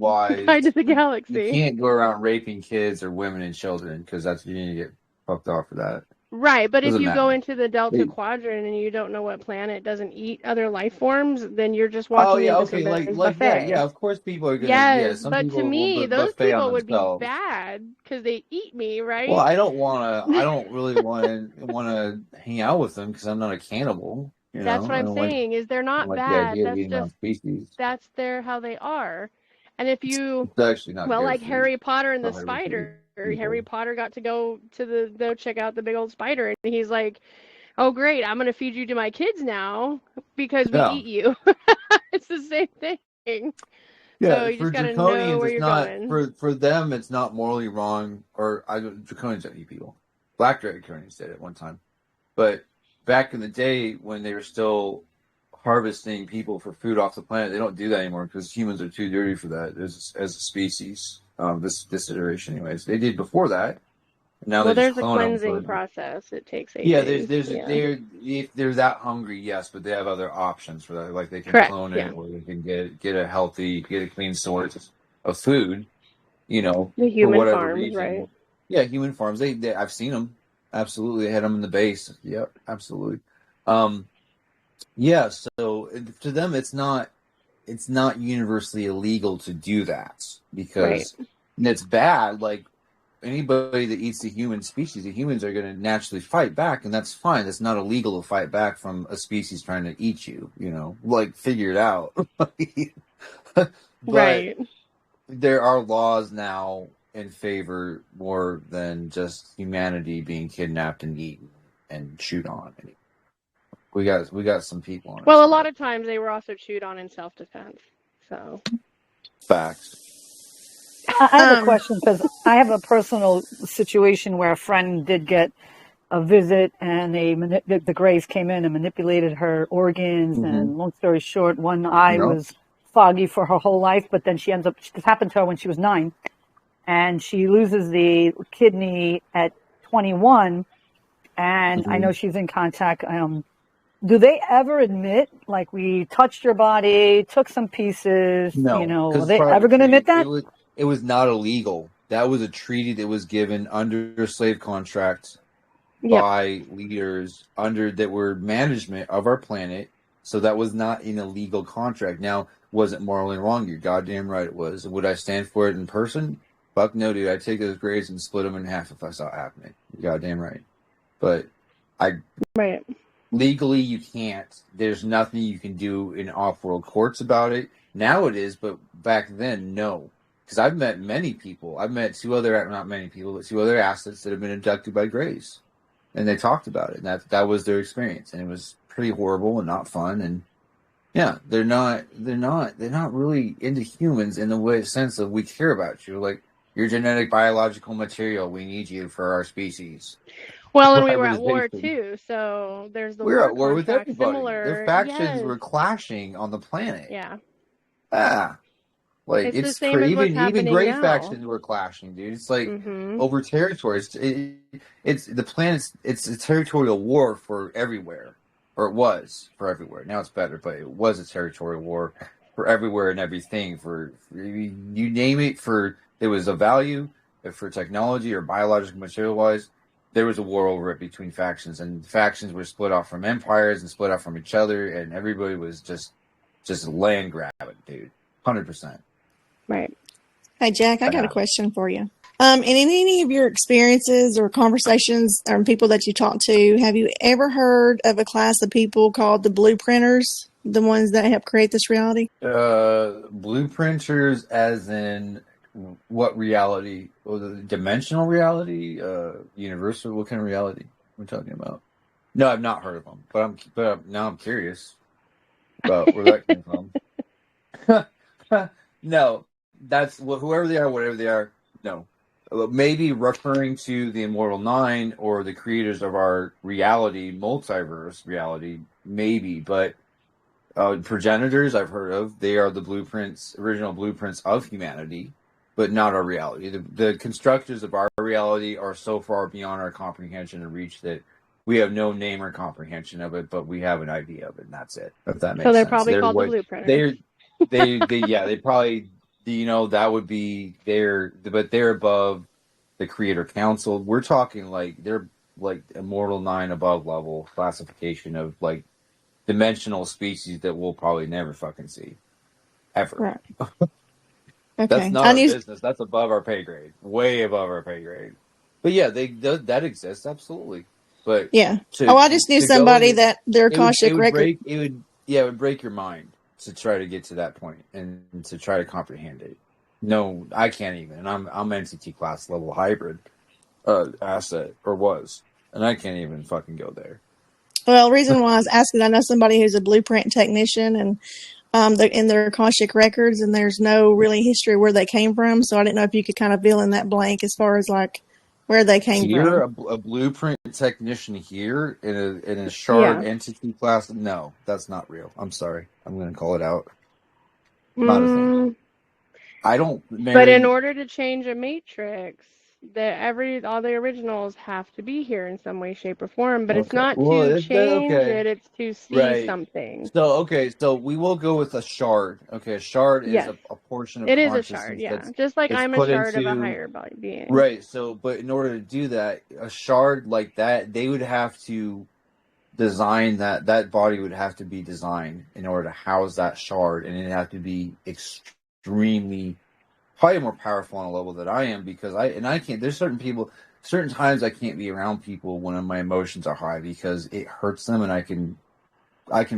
Guide wise, to the you galaxy. can't go around raping kids or women and children because that's you're gonna get fucked off for that. Right, but if Doesn't you go matter. into the Delta They, Quadrant and you don't know what planet doesn't eat other life forms, then you're just oh walking yeah, into okay, somebody's like that. buffet. Yeah, of course people are gonna. Yeah, Yes, some but to people will me, those buffet on people would be themselves. bad because they eat me, Well, right? I don't wanna. I don't really wanna hang out with them because I'm not a cannibal. You That's know, what I'm saying, is they're I don't not like the bad. idea of That's eating my own just species. that's their how they are. And if you, It's actually not well, good like food. Harry Potter and the Not good food. spider, Harry People. Potter got to go check out the big old spider, and he's like, "Oh great, I'm gonna feed you to my kids now because we Yeah. eat you." It's the same thing. So Yeah, you for just gotta know draconians, where it's you're not going. for them. It's not morally wrong. Or draconians don't eat people. Black draconians did it one time, but back in the day when they were still harvesting people for food off the planet, they don't do that anymore because humans are too dirty for that as a species. This iteration, anyways, they did before that. And now they Well, just there's a clone them cleansing for. process. It takes eight Yeah, days. Yeah. if they're that hungry, yes, but they have other options for that. Like they can Correct. clone Yeah. it, or they can get a clean source of food. The For human whatever farms, right? reason. Yeah, human farms. I've seen them. Absolutely, they had them in the base. Yep, absolutely. Um, yeah. So to them, it's not universally illegal to do that Right. because it's bad. Like anybody that eats the human species, the humans are going to naturally fight back, and that's fine. It's not illegal to fight back from a species trying to eat you. Like figure it out. But Right. there are laws now in favor more than just humanity being kidnapped and eaten and chewed on. We got some people on our Well, a lot side. of times they were also chewed on in self-defense. So, Facts. I have a Um, question because I have a personal situation where a friend did get a visit and the Greys came in and manipulated her organs. Mm-hmm. And long story short, one eye No. was foggy for her whole life, but then this happened to her when she was 9, and she loses the kidney at 21. And I Mm-hmm. know she's in contact. Do they ever admit, like, we touched your body, took some pieces, No, are because it's they part of ever a going to admit treaty. It that? was it was not illegal. That was a treaty that was given under a slave contract yep. by leaders under that were management of our planet. So that was not an illegal contract. Now, was it morally wrong? You're goddamn right it was. Would I stand for it in person? Fuck no, dude. I'd take those grades and split them in half if I saw it happening. You're goddamn right. But I Right. legally you can't. There's nothing you can do in off-world courts about it. Now it is, but back then, no. Because I've met many people. I've met not many people, but two other assets that have been abducted by Greys, and they talked about it. And that was their experience, and it was pretty horrible and not fun. And yeah, they're not really into humans in the sense of we care about you. Like your genetic biological material, we need you for our species. Well, and For we were at war hybridization. too, so there's the We're war at war with contract. everybody. Their Similar. factions Yes. were clashing on the planet. Yeah. Ah, like It's the it's same as what's even happening gray now. factions were clashing, dude. It's like Mm-hmm. over territories. It's the planet's. It's a territorial war for everywhere, or it was for everywhere. Now it's better, but it was a territorial war for everywhere and everything. For you name it, for there was a value for technology or biological material wise. There was a war over it between factions, and factions were split off from empires and split off from each other, and everybody was just land grabbing, dude. 100%. Right. hey, Jack, I got a Yeah. question for you. In any of your experiences or conversations or people that you talk to, have you ever heard of a class of people called the blueprinters, the ones that help create this reality? Blueprinters, as in what reality? Well, the dimensional reality, universal. What kind of reality we're talking about? No, I've not heard of them, but now I'm curious about where that came from. No, that's whoever they are, whatever they are. No, maybe referring to the Immortal Nine or the creators of our reality, multiverse reality, maybe. But progenitors, I've heard of. They are the blueprints, original blueprints of humanity, but not our reality. The constructors of our reality are so far beyond our comprehension and reach that we have no name or comprehension of it, but we have an idea of it, and that's it. If that makes So they're sense. probably They're called the what blueprinters. they probably, that would be but they're above the Creator Council. We're talking like they're like Immortal Nine above level classification of like dimensional species that we'll probably never fucking see ever. Right. That's Okay. not our business. That's above our pay grade, way above our pay grade. But yeah, that exists absolutely. But Yeah. to Oh, I just knew to go somebody into that their it Akashic record. it would break your mind to try to get to that point and to try to comprehend it. No, I can't even. I'm NCT class level hybrid asset or was, and I can't even fucking go there. Well, the reason why I was asking, I know somebody who's a blueprint technician, and in their Akashic records, and there's no really history where they came from. So I didn't know if you could kind of fill in that blank as far as like where they came Here, from. a blueprint technician here in a shard Yeah. entity class. No, that's not real. I'm sorry. I'm going to call it out. Not a thing. Mm, I don't but in marry. order to change a matrix, all the originals have to be here in some way, shape, or form. But it's Okay. not Well, to it's change okay. it; it's to see Right. something. So we will go with a shard. Okay, a shard is Yes, a portion of it is a shard. consciousness Yeah, just like that's I'm a put shard of a into. higher being. Right. So, but in order to do that, a shard like that, they would have to design that body would have to be designed in order to house that shard, and it'd have to be extremely, probably more powerful on a level that I am, because I can't. There's certain times I can't be around people when my emotions are high because it hurts them, and I can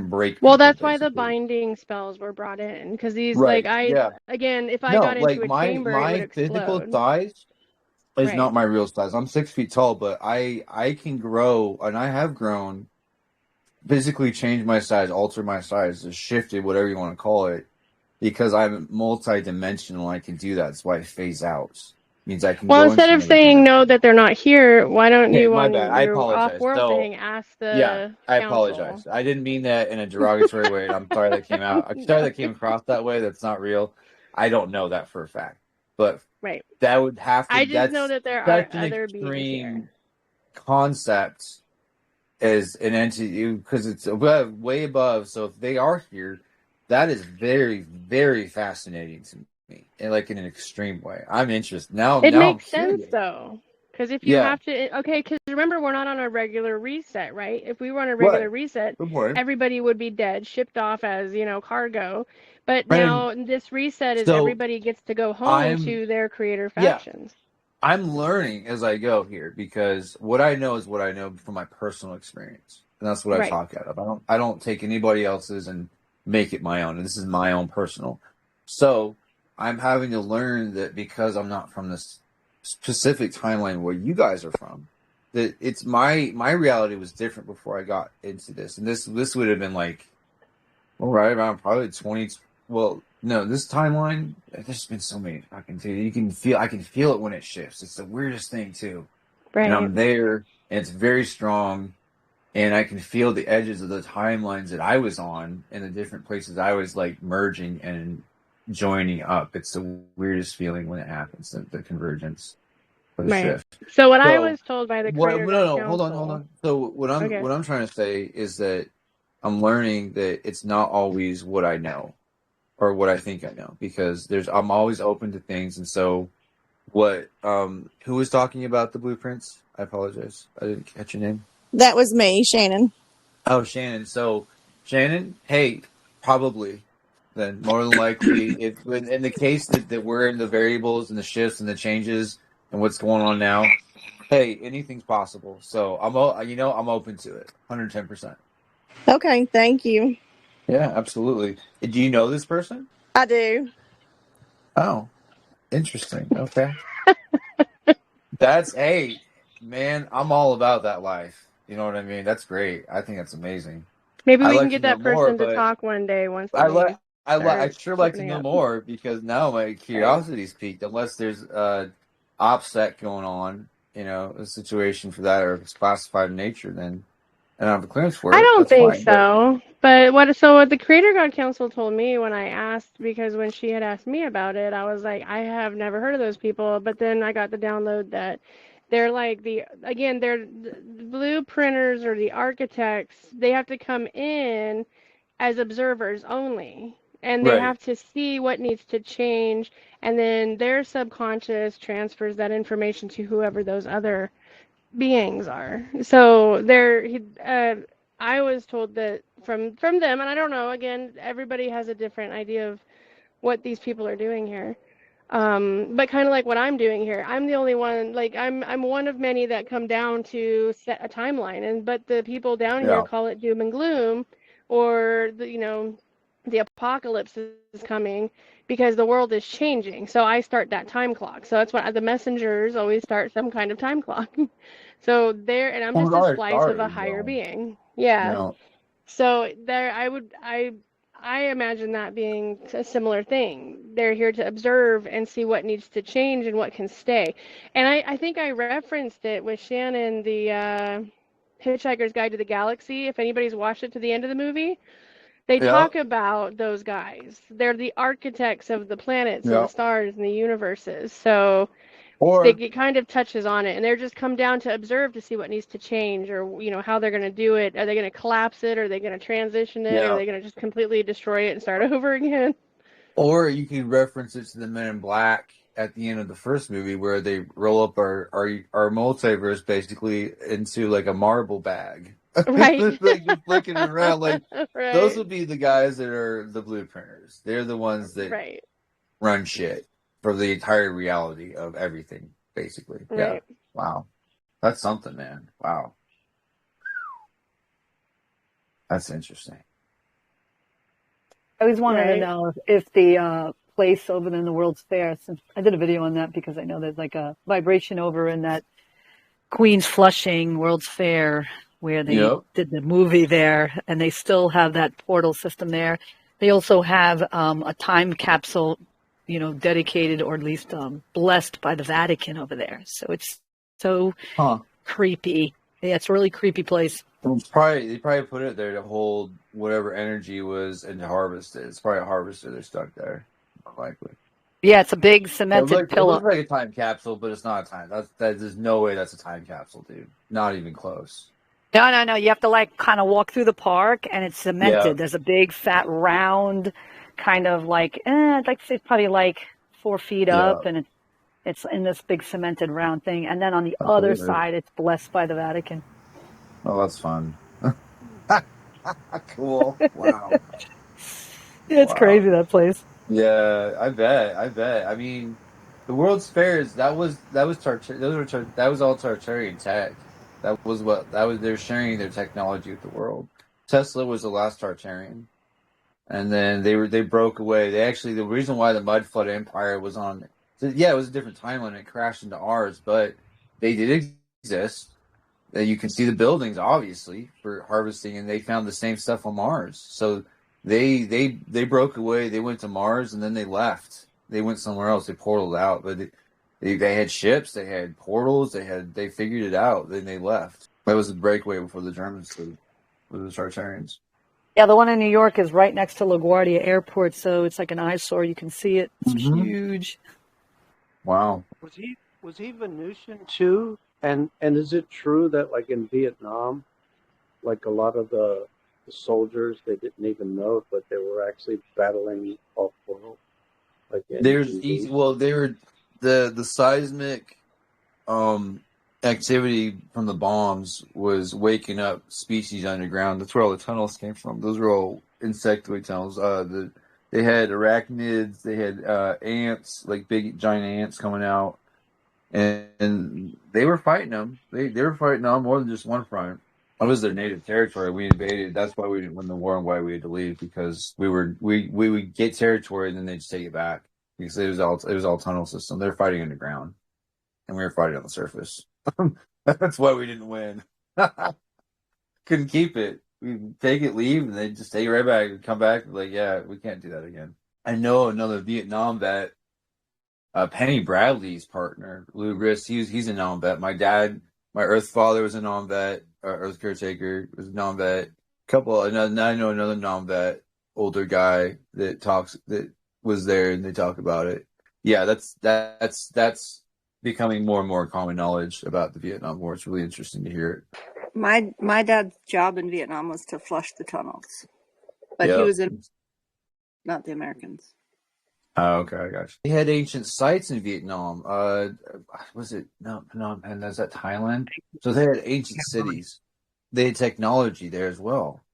break Well, people that's why the basically. binding spells were brought in, because these, like, Right. Yeah. again, if I No, got into like a chamber, it would my physical explode. size is Right. not my real size. I'm 6 feet tall, but I can grow, and I have grown, physically change my size, alter my size, just shifted, whatever you want to call it, because I'm multi-dimensional. I can do that. That's why I phase out. Means I can Well, go instead into of another saying dimension. no, that they're not here, why don't Okay, you, my bad. on I your apologize. off-world So thing, ask yeah, the I council? apologize. I didn't mean that in a derogatory way. And I'm sorry that came out. I'm sorry that came across that way. That's not real. I don't know that for a fact, but Right. that would have to. I just know that there are That's an other beings here. extreme concept as an entity because it's way above. So if they are here, that is very, very fascinating to me, and like in an extreme way. I'm interested now. It Now I'm makes sense, curious. though. Because if you Yeah. have to, okay, because remember, we're not on a regular reset, right? If we were on a regular Right. reset, Good point. everybody would be dead, shipped off as, cargo. But And now this reset is so everybody gets to go home I'm to their creator yeah. factions. I'm learning as I go here because what I know is what I know from my personal experience, and that's what I Right. talk out of. I don't take anybody else's and make it my own, and this is my own personal. So I'm having to learn that because I'm not from this specific timeline where you guys are from, that it's my reality was different before I got into this, and this would have been like, well, right around probably 20. Well, no, this timeline. There's been so many fucking things. I can feel it when it shifts. It's the weirdest thing too. And Right. I'm there, and it's very strong, and I can feel the edges of the timelines that I was on, and the different places I was like merging and joining up. It's the weirdest feeling when it happens, the convergence or the Right. shift. So what I So was told by the what? creator No, hold council. on. So what Okay. I'm trying to say is that I'm learning that it's not always what I know or what I think I know, because I'm always open to things. And so who was talking about the blueprints? I apologize. I didn't catch your name. That was me, Shannon. Oh, Shannon. So Shannon, hey, probably then more than likely, if in the case that we're in the variables and the shifts and the changes and what's going on now, hey, anything's possible. So I'm open to it. 110%. Okay, thank you. Yeah, absolutely. Do you know this person? I do. Oh, Interesting. Okay. Hey, man, I'm all about that life. You know what I mean? That's great. I think that's amazing. Maybe I we can like to get know that more, person to but talk one day once I like things I start sure like to opening know up. more because now my Right. curiosity's peaked. Unless there's OPSEC going on, a situation for that, or if it's classified in nature, then I don't have a clearance for I it. don't That's think fine. But so. But what the Creator God Council told me when I asked, because when she had asked me about it, I was like, I have never heard of those people. But then I got the download that they're like they're the blueprinters or the architects. They have to come in as observers only. And they right, have to see what needs to change, and then their subconscious transfers that information to whoever those other beings are. So I was told that from them, and I don't know. Again, everybody has a different idea of what these people are doing here. But kind of like what I'm doing here, I'm the only one. Like I'm one of many that come down to set a timeline, and but the people down here yeah, call it doom and gloom, or the apocalypse is coming because the world is changing. So I start that time clock. So that's what the messengers always start, some kind of time clock. So there, and I'm well, it just a already splice of a started, higher though. being. You Yeah. know, So there, I imagine that being a similar thing. They're here to observe and see what needs to change and what can stay. And I think I referenced it with Shannon, the Hitchhiker's Guide to the Galaxy. If anybody's watched it to the end of the movie, they yeah, talk about those guys. They're the architects of the planets and yeah. the stars and the universes. So Or it kind of touches on it, and they're just come down to observe to see what needs to change, or how they're going to do it. Are they going to collapse it? Are they going to transition it? Or are yeah. they going to just completely destroy it and start over again? Or you can reference it to the Men in Black at the end of the first movie, where they roll up our multiverse basically into like a marble bag, Right. like just flicking it around. Like those Right. would be the guys that are the blueprinters. They're the ones that Right. run shit for the entire reality of everything, basically. Yeah. Right. Wow. That's something, man. Wow. That's interesting. I always wanted to Right. know if the place over in the World's Fair, since I did a video on that because I know there's like a vibration over in that Queens Flushing World's Fair where they Yep. did the movie there, and they still have that portal system there. They also have a time capsule, dedicated or at least blessed by the Vatican over there. So it's so Huh. creepy. Yeah, it's a really creepy place. They probably put it there to hold whatever energy was and to harvest it. It's probably a harvester they're stuck there, more likely. Yeah, it's a big cemented It pillar. looks like a time capsule, but it's not a time. There's no way that's a time capsule, dude. Not even close. No. You have to like kind of walk through the park, and it's Yeah. cemented. There's a big, fat, round, kind of like I'd like to say it's probably like 4 feet Yeah. up, and it's in this big cemented round thing. And then on the I other believe it. side, it's blessed by the Vatican. Oh, that's fun. Cool. Wow. Yeah, it's Wow. crazy, that place. Yeah, I bet. I mean, the World's Fairs, that was all Tartarian tech. They're sharing their technology with the world. Tesla was the last Tartarian. And then they broke away. The reason why the Mud Flood Empire was on, yeah, it was a different timeline. It crashed into ours, but they did exist. And you can see the buildings, obviously, for harvesting, and they found the same stuff on Mars. So they broke away. They went to Mars, and then they left. They went somewhere else. They portaled out, but they had ships. They had portals. They figured it out. Then they left. That was the breakaway before the Germans did with the Tartarians. Yeah, the one in New York is right next to LaGuardia Airport, so it's like an eyesore. You can see it. It's huge. Wow. Was he Venusian too? And is it true that like in Vietnam, like a lot of the soldiers, they didn't even know it, but they were actually battling off world? Like They were the seismic activity from the bombs was waking up species underground. That's where all the tunnels came from. Those were all insectoid tunnels. They had arachnids, they had ants, like big giant ants coming out, and they were fighting them. They were fighting on more than just one front. It was their native territory. We invaded. That's why we didn't win the war and why we had to leave, because we would get territory and then they'd just take it back. because it was all tunnel system. They're fighting underground, and we were fighting on the surface. That's why we didn't win. Couldn't keep it. We'd take it, leave, and they'd just take it right back and come back. Like, yeah, we can't do that again. I know another Vietnam vet, Penny Bradley's partner, Lou Grist. He's a non vet. My dad, my Earth father was a non vet. Earth caretaker was a non vet. I know another non vet, older guy that was there, and they talk about it. Yeah, that's becoming more and more common knowledge about the Vietnam War. It's really interesting to hear it. My dad's job in Vietnam was to flush the tunnels, but he Yeah. was in, not the Americans. Oh, okay, I got you. They had ancient sites in Vietnam. Was it no Phnom Penh? Is that Thailand? So they had ancient cities. They had technology there as well.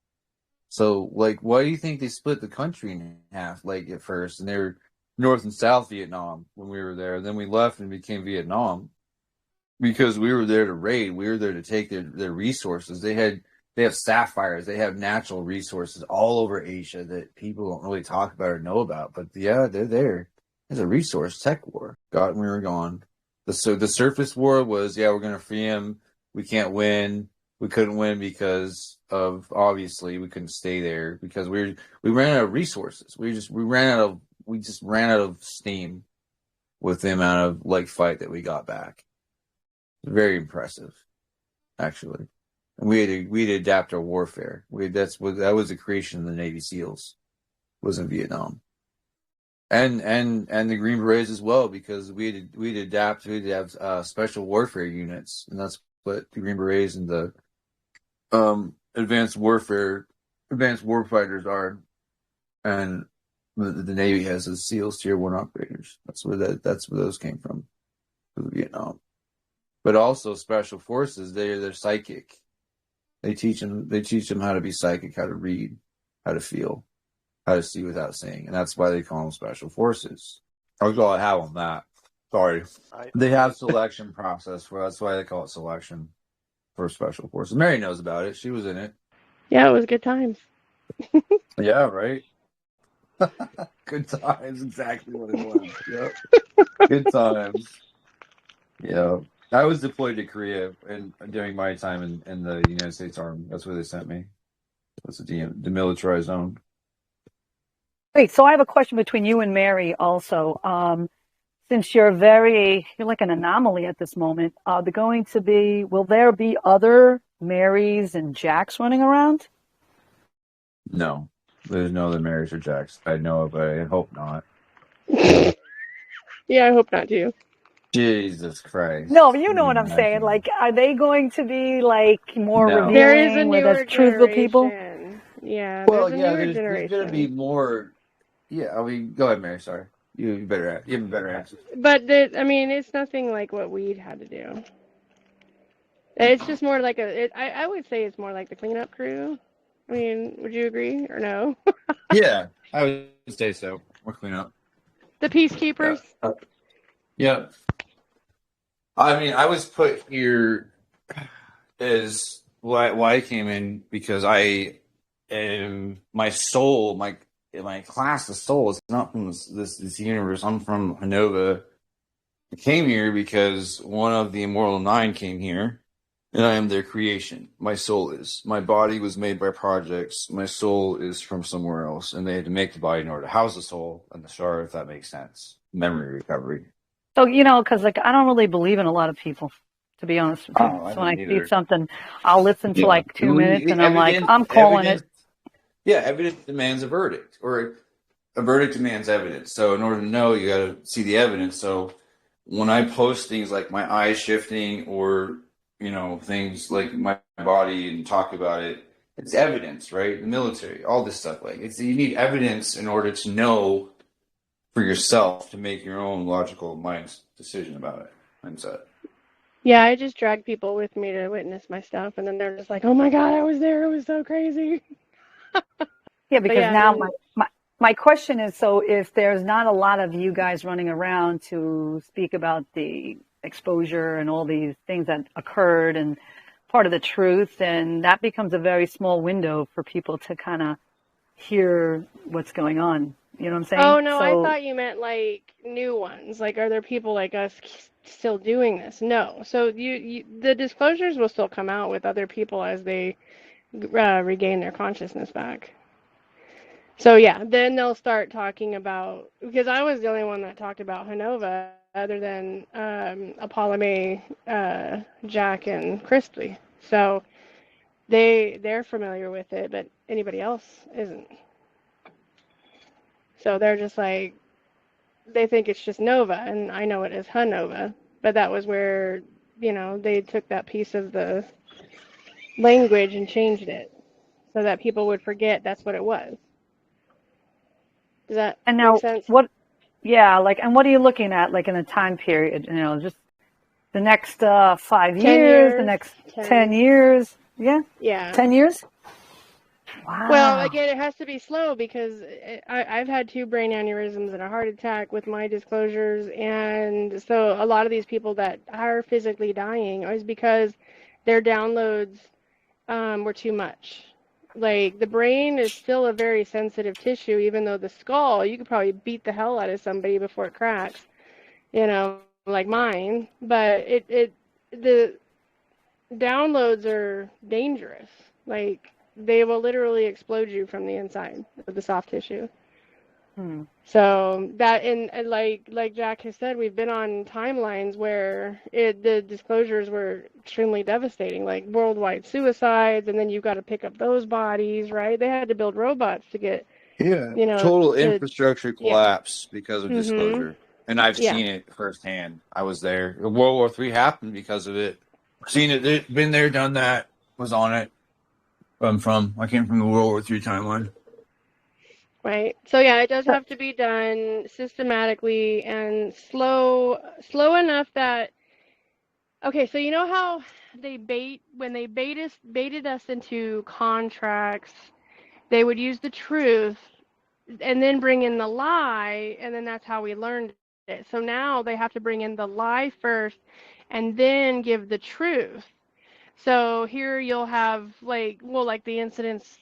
So, like, why do you think they split the country in half, like, at first? And they were North and South Vietnam when we were there. Then we left and became Vietnam because we were there to raid. We were there to take their resources. They have sapphires. They have natural resources all over Asia that people don't really talk about or know about. But yeah, they're there. There's a resource tech war. Got when we were gone. The surface war was, yeah, we're gonna free him. We can't win. We couldn't win because of, obviously we couldn't stay there because we ran out of resources. We just ran out of steam with the amount of like fight that we got back. Very impressive, actually. And we had to adapt our warfare. That was the creation of the Navy SEALs, was in Vietnam, and the Green Berets as well, because we'd have special warfare units, and that's what the Green Berets and the advanced warfighters are, and the Navy has the SEALs, Tier 1 operators. That's where those came from Vietnam. But also special forces, they're psychic. They teach them how to be psychic, how to read, how to feel, how to see without seeing, and that's why they call them special forces. That's all I have on that. Sorry, they have selection process for. That's why they call it selection for special forces. Mary knows about it. She was in it. Yeah, it was good times. Yeah, right. Good times, exactly what it was. Yep. Good times. Yeah. I was deployed to Korea and during my time in the United States Army. That's where they sent me. That's the demilitarized zone. Great. So I have a question between you and Mary also. Since you're like an anomaly at this moment, will there be other Marys and Jacks running around? No. There's no other Marys or Jacks. I know of, but I hope not. Yeah, I hope not too. Jesus Christ. No, you know what I'm saying. Like, are they going to be like more No. revealing? There is a where newer there's truthful people? generation. Yeah, Well, there's a yeah, newer there's generation. going to be more. Yeah, I mean, go ahead, Mary. Sorry. You have a better answer. But it's nothing like what we'd had to do. It's just more like I would say it's more like the cleanup crew. I mean, would you agree or no? Yeah, I would say so. More cleanup. The peacekeepers. Yeah. I mean, I was put here as why I came in because I am my soul, my class of soul is not from this universe. I'm from Hanova. I came here because one of the Immortal Nine came here, and I am their creation. My soul is. My body was made by projects. My soul is from somewhere else, and they had to make the body in order to house the soul and the shard, if that makes sense. Memory recovery. So, because like I don't really believe in a lot of people, to be honest with you. So when I see something, I'll listen to like 2 minutes, and I'm like, I'm calling it. Yeah, evidence demands a verdict, or a verdict demands evidence. So in order to know, you got to see the evidence. So when I post things like my eyes shifting, or things like my body, and talk about it, it's evidence, right? The military, all this stuff, you need evidence in order to know for yourself, to make your own logical decision about it. Mindset. Yeah, I just drag people with me to witness my stuff, and then they're just like, "Oh my God, I was there! It was so crazy." Yeah, because now my question is, so if there's not a lot of you guys running around to speak about the exposure and all these things that occurred and part of the truth, then that becomes a very small window for people to kind of hear what's going on. You know what I'm saying? Oh no, I So, thought you meant like new ones. Like, are there people like us still doing this? No. So the disclosures will still come out with other people as they regain their consciousness back. So yeah, then they'll start talking about, because I was the only one that talked about Hanova other than Apollo, Jack, and Crispy. So they're familiar with it, but anybody else isn't. So they're just like, they think it's just Nova, and I know it is Hanova, but that was where, they took that piece of the language and changed it so that people would forget that's what it was. Does that and make now sense? what, yeah, like, and what are you looking at, like, in a time period? Just the next 5 10 years, the years, next 10 10, years? Yeah, yeah. 10 years? Well, Wow. again, it has to be slow because I've had 2 brain aneurysms and a heart attack with my disclosures. And so a lot of these people that are physically dying is because their downloads were too much. Like, the brain is still a very sensitive tissue, even though the skull, you could probably beat the hell out of somebody before it cracks, like mine. But the downloads are dangerous. Like, they will literally explode you from the inside of the soft tissue. Hmm. So that, and like Jack has said, we've been on timelines where the disclosures were extremely devastating, like worldwide suicides, and then you've got to pick up those bodies, right? They had to build robots to get, Yeah, total to, infrastructure yeah. collapse because of Mm-hmm. disclosure, and I've Yeah. seen it firsthand. I was there. World War III happened because of it. Seen it. Been there, done that. Was on it. I came from the World War III timeline. Right. So yeah, it does have to be done systematically and slow enough that, okay, so you know how when they baited us into contracts, they would use the truth and then bring in the lie, and then that's how we learned it. So now they have to bring in the lie first and then give the truth. So here you'll have like the incidents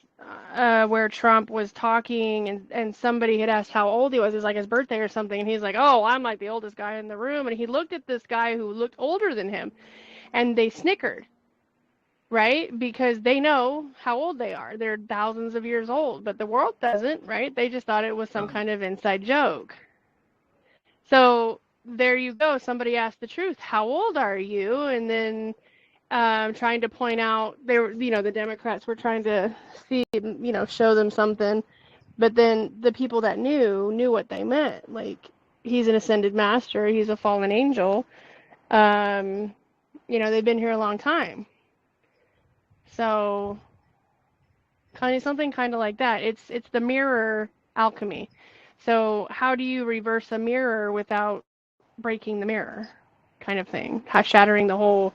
where Trump was talking and somebody had asked how old he was. It was like his birthday or something, and he's like, "Oh, I'm like the oldest guy in the room." And he looked at this guy who looked older than him, and they snickered, right? Because they know how old they are. They're thousands of years old, but the world doesn't, right? They just thought it was some kind of inside joke. So there you go. Somebody asked the truth. How old are you? And then trying to point out they were, the Democrats were trying to see, show them something, but then the people that knew what they meant. Like, he's an ascended master, he's a fallen angel. They've been here a long time. So something kind of like that. It's the mirror alchemy. So how do you reverse a mirror without breaking the mirror, kind of thing? Shattering the whole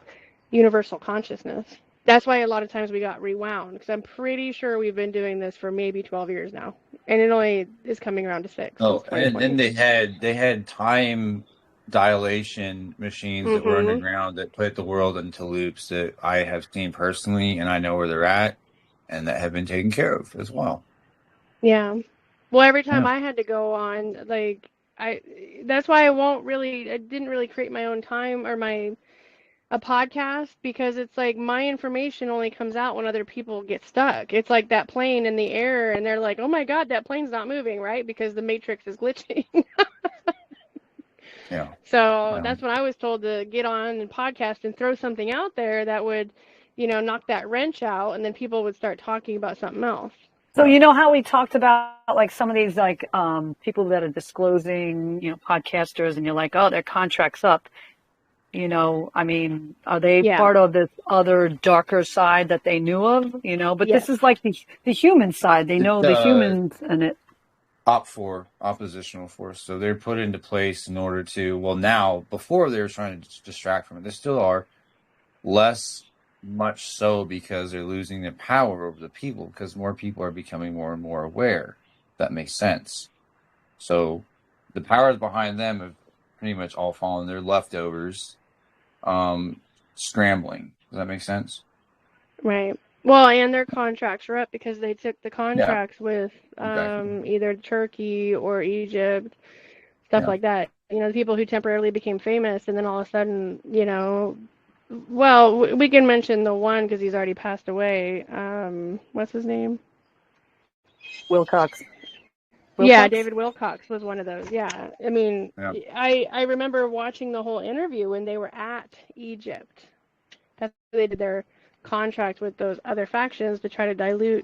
universal consciousness. That's why a lot of times we got rewound, because I'm pretty sure we've been doing this for maybe 12 years now, and it only is coming around to 6. Oh, It's and 2020. then they had time dilation machines that were Mm-hmm. underground that put the world into loops that I have seen personally, and I know where they're at, and that have been taken care of as well. Yeah. Well, every time Yeah. I had to go on, like, that's why I didn't really create my own time or a podcast, because it's like my information only comes out when other people get stuck. It's like that plane in the air, and they're like, "Oh my God, that plane's not moving," right? Because the matrix is glitching. Yeah. So that's when I was told to get on and podcast and throw something out there that would, knock that wrench out, and then people would start talking about something else. So you know how we talked about like some of these like people that are disclosing, podcasters, and you're like, oh, their contract's up. I mean, are they Yeah. part of this other darker side that they knew of? But Yes. this is like the human side. They know the humans in it. Oppositional force. So they're put into place in order to, well, now, before they were trying to distract from it, they still are, less much so because they're losing their power over the people, because more people are becoming more and more aware. That makes sense. So the powers behind them have pretty much all fallen. They're leftovers, scrambling. Does that make sense? Right. Well, and their contracts were up because they took the Yeah, contracts with exactly. either Turkey or Egypt, stuff Yeah. like that. The people who temporarily became famous and then all of a sudden, well, we can mention the one because he's already passed away. What's his name? Wilcox. Yeah, Wilcox? David Wilcox was one of those. Yeah. I mean, Yeah. I remember watching the whole interview when they were at Egypt. That's why they did their contract with those other factions to try to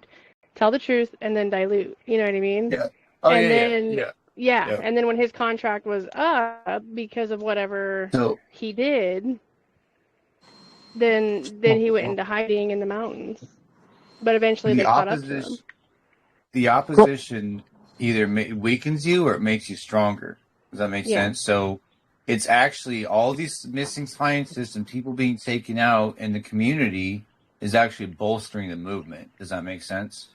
tell the truth and then dilute. You know what I mean? Yeah. Oh And yeah, then, yeah, yeah, yeah. and then when his contract was up because of whatever So he did, then he went into hiding in the mountains. But eventually the they caught up to him. opposition, the opposition either weakens you or it makes you stronger. Does that make Yeah. sense? So it's actually all these missing scientists and people being taken out in the community is actually bolstering the movement. Does that make sense?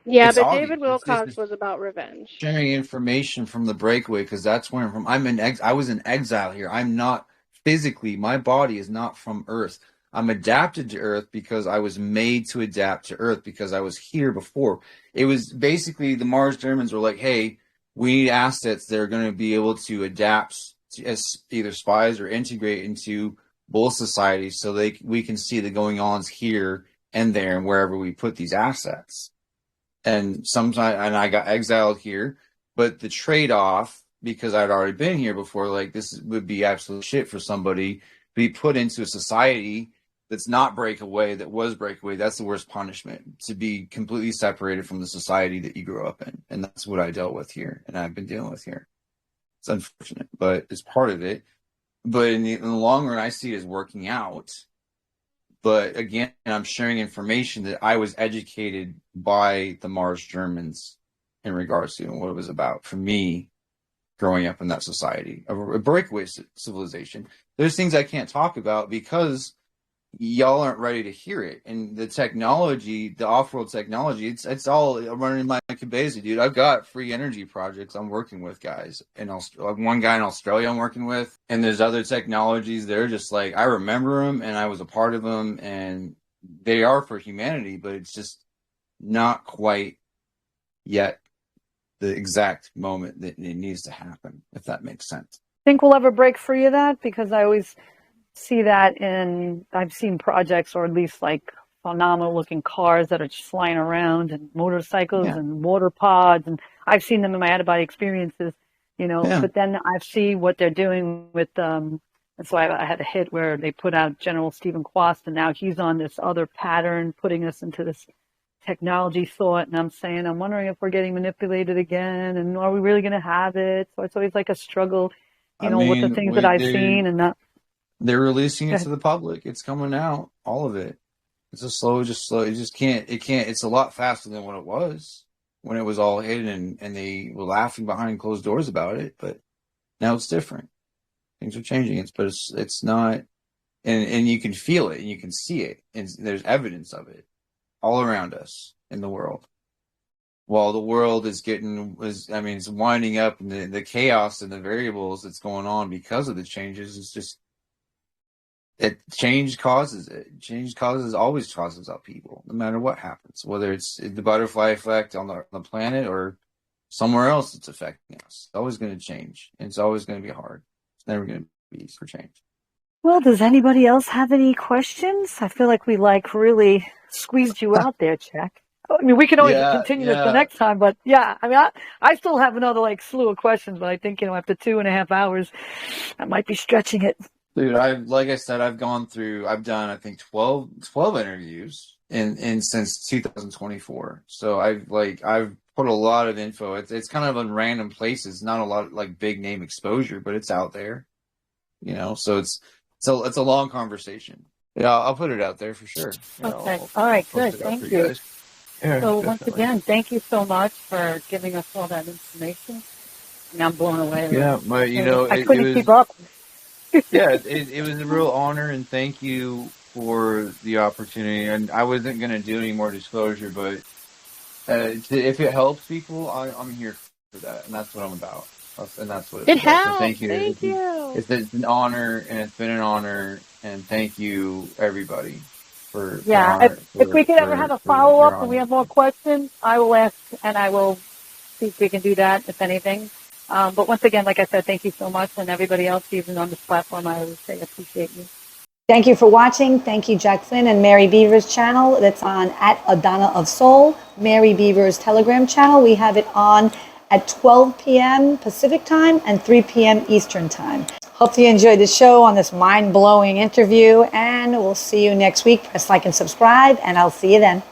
Yeah, It's but obvious. David It's Wilcox just was about revenge. sharing information from the breakaway because that's where I'm from. I was in exile here. I'm not physically. My body is not from Earth. I'm adapted to Earth because I was made to adapt to Earth because I was here before. It was basically the Mars Germans were like, "Hey, we need assets that are going to be able to adapt as either spies or integrate into both societies, so we can see the going ons here and there and wherever we put these assets." And sometimes, and I got exiled here, but the trade-off, because I'd already been here before, like this would be absolute shit for somebody to be put into a society that's not breakaway, that was breakaway. That's the worst punishment, to be completely separated from the society that you grew up in. And that's what I dealt with here, and I've been dealing with here. It's unfortunate, but it's part of it. But in the long run, I see it as working out. But again, I'm sharing information that I was educated by the Mars Germans in regards to and what it was about for me growing up in that society, a breakaway civilization. There's things I can't talk about because y'all aren't ready to hear it. And the technology, the off-world technology, it's all running in my cabeza, dude. I've got free energy projects I'm working with guys in Australia. One guy in Australia I'm working with, and there's other technologies. They're just like, I remember them and I was a part of them, and they are for humanity, but it's just not quite yet the exact moment that it needs to happen, if that makes sense. Think we'll ever break free of that? Because I always see that I've seen projects, or at least like phenomenal looking cars that are just flying around, and motorcycles and water pods, and I've seen them in my out-of-body experiences, but then I see what they're doing with and so I had a hit where they put out General Stephen Quast, and now he's on this other pattern, putting us into this technology thought, and I'm wondering if we're getting manipulated again, and are we really going to have it? So it's always like a struggle, I with the mean, things that I've seen and not. they're releasing it to the public. It's coming out, all of it. It's just slow. You just can't. It's a lot faster than what it was when it was all hidden and they were laughing behind closed doors about it. But now it's different. Things are changing. It's not, and you can feel it and you can see it, and there's evidence of it all around us in the world. While the world is it's winding up, and the chaos and the variables that's going on because of the changes is just. Change causes it. Always causes upheaval, no matter what happens. Whether it's the butterfly effect on the planet or somewhere else that's affecting us. It's always going to change. And it's always going to be hard. It's never going to be easy for change. Well, does anybody else have any questions? I feel like we really squeezed you out there, Jack. I mean, we can always continue this the next time, but yeah, I mean, I still have another slew of questions, but I think, after 2.5 hours, I might be stretching it. Dude, like I said, I've done, I think 12 interviews in since 2024. So I've put a lot of info. It's kind of in random places, not a lot of big name exposure, but it's out there, so it's a long conversation. Yeah, I'll put it out there for sure. Okay. All right. Good. Thank you. Yeah, so once again, thank you so much for giving us all that information. And I'm blown away. Yeah, but I couldn't keep up. Yeah, it was a real honor, and thank you for the opportunity. And I wasn't going to do any more disclosure, but if it helps people, I'm here for that, and that's what I'm about. And that's what it's about. So thank you. Thank you. It's an honor, and it's been an honor, and thank you, everybody, for Yeah, if we could ever have a for your follow-up and we honor. have more questions, I will ask and I will see if we can do that, if anything. But once again, like I said, thank you so much. And everybody else, even on this platform, I always say appreciate you. Thank you for watching. Thank you, Jack Flynn and Mary Beaver's channel. That's on at Adana of Soul. Mary Beaver's Telegram channel. We have it on at 12 p.m. Pacific time and 3 p.m. Eastern time. Hope you enjoyed the show on this mind-blowing interview, and we'll see you next week. Press like and subscribe, and I'll see you then.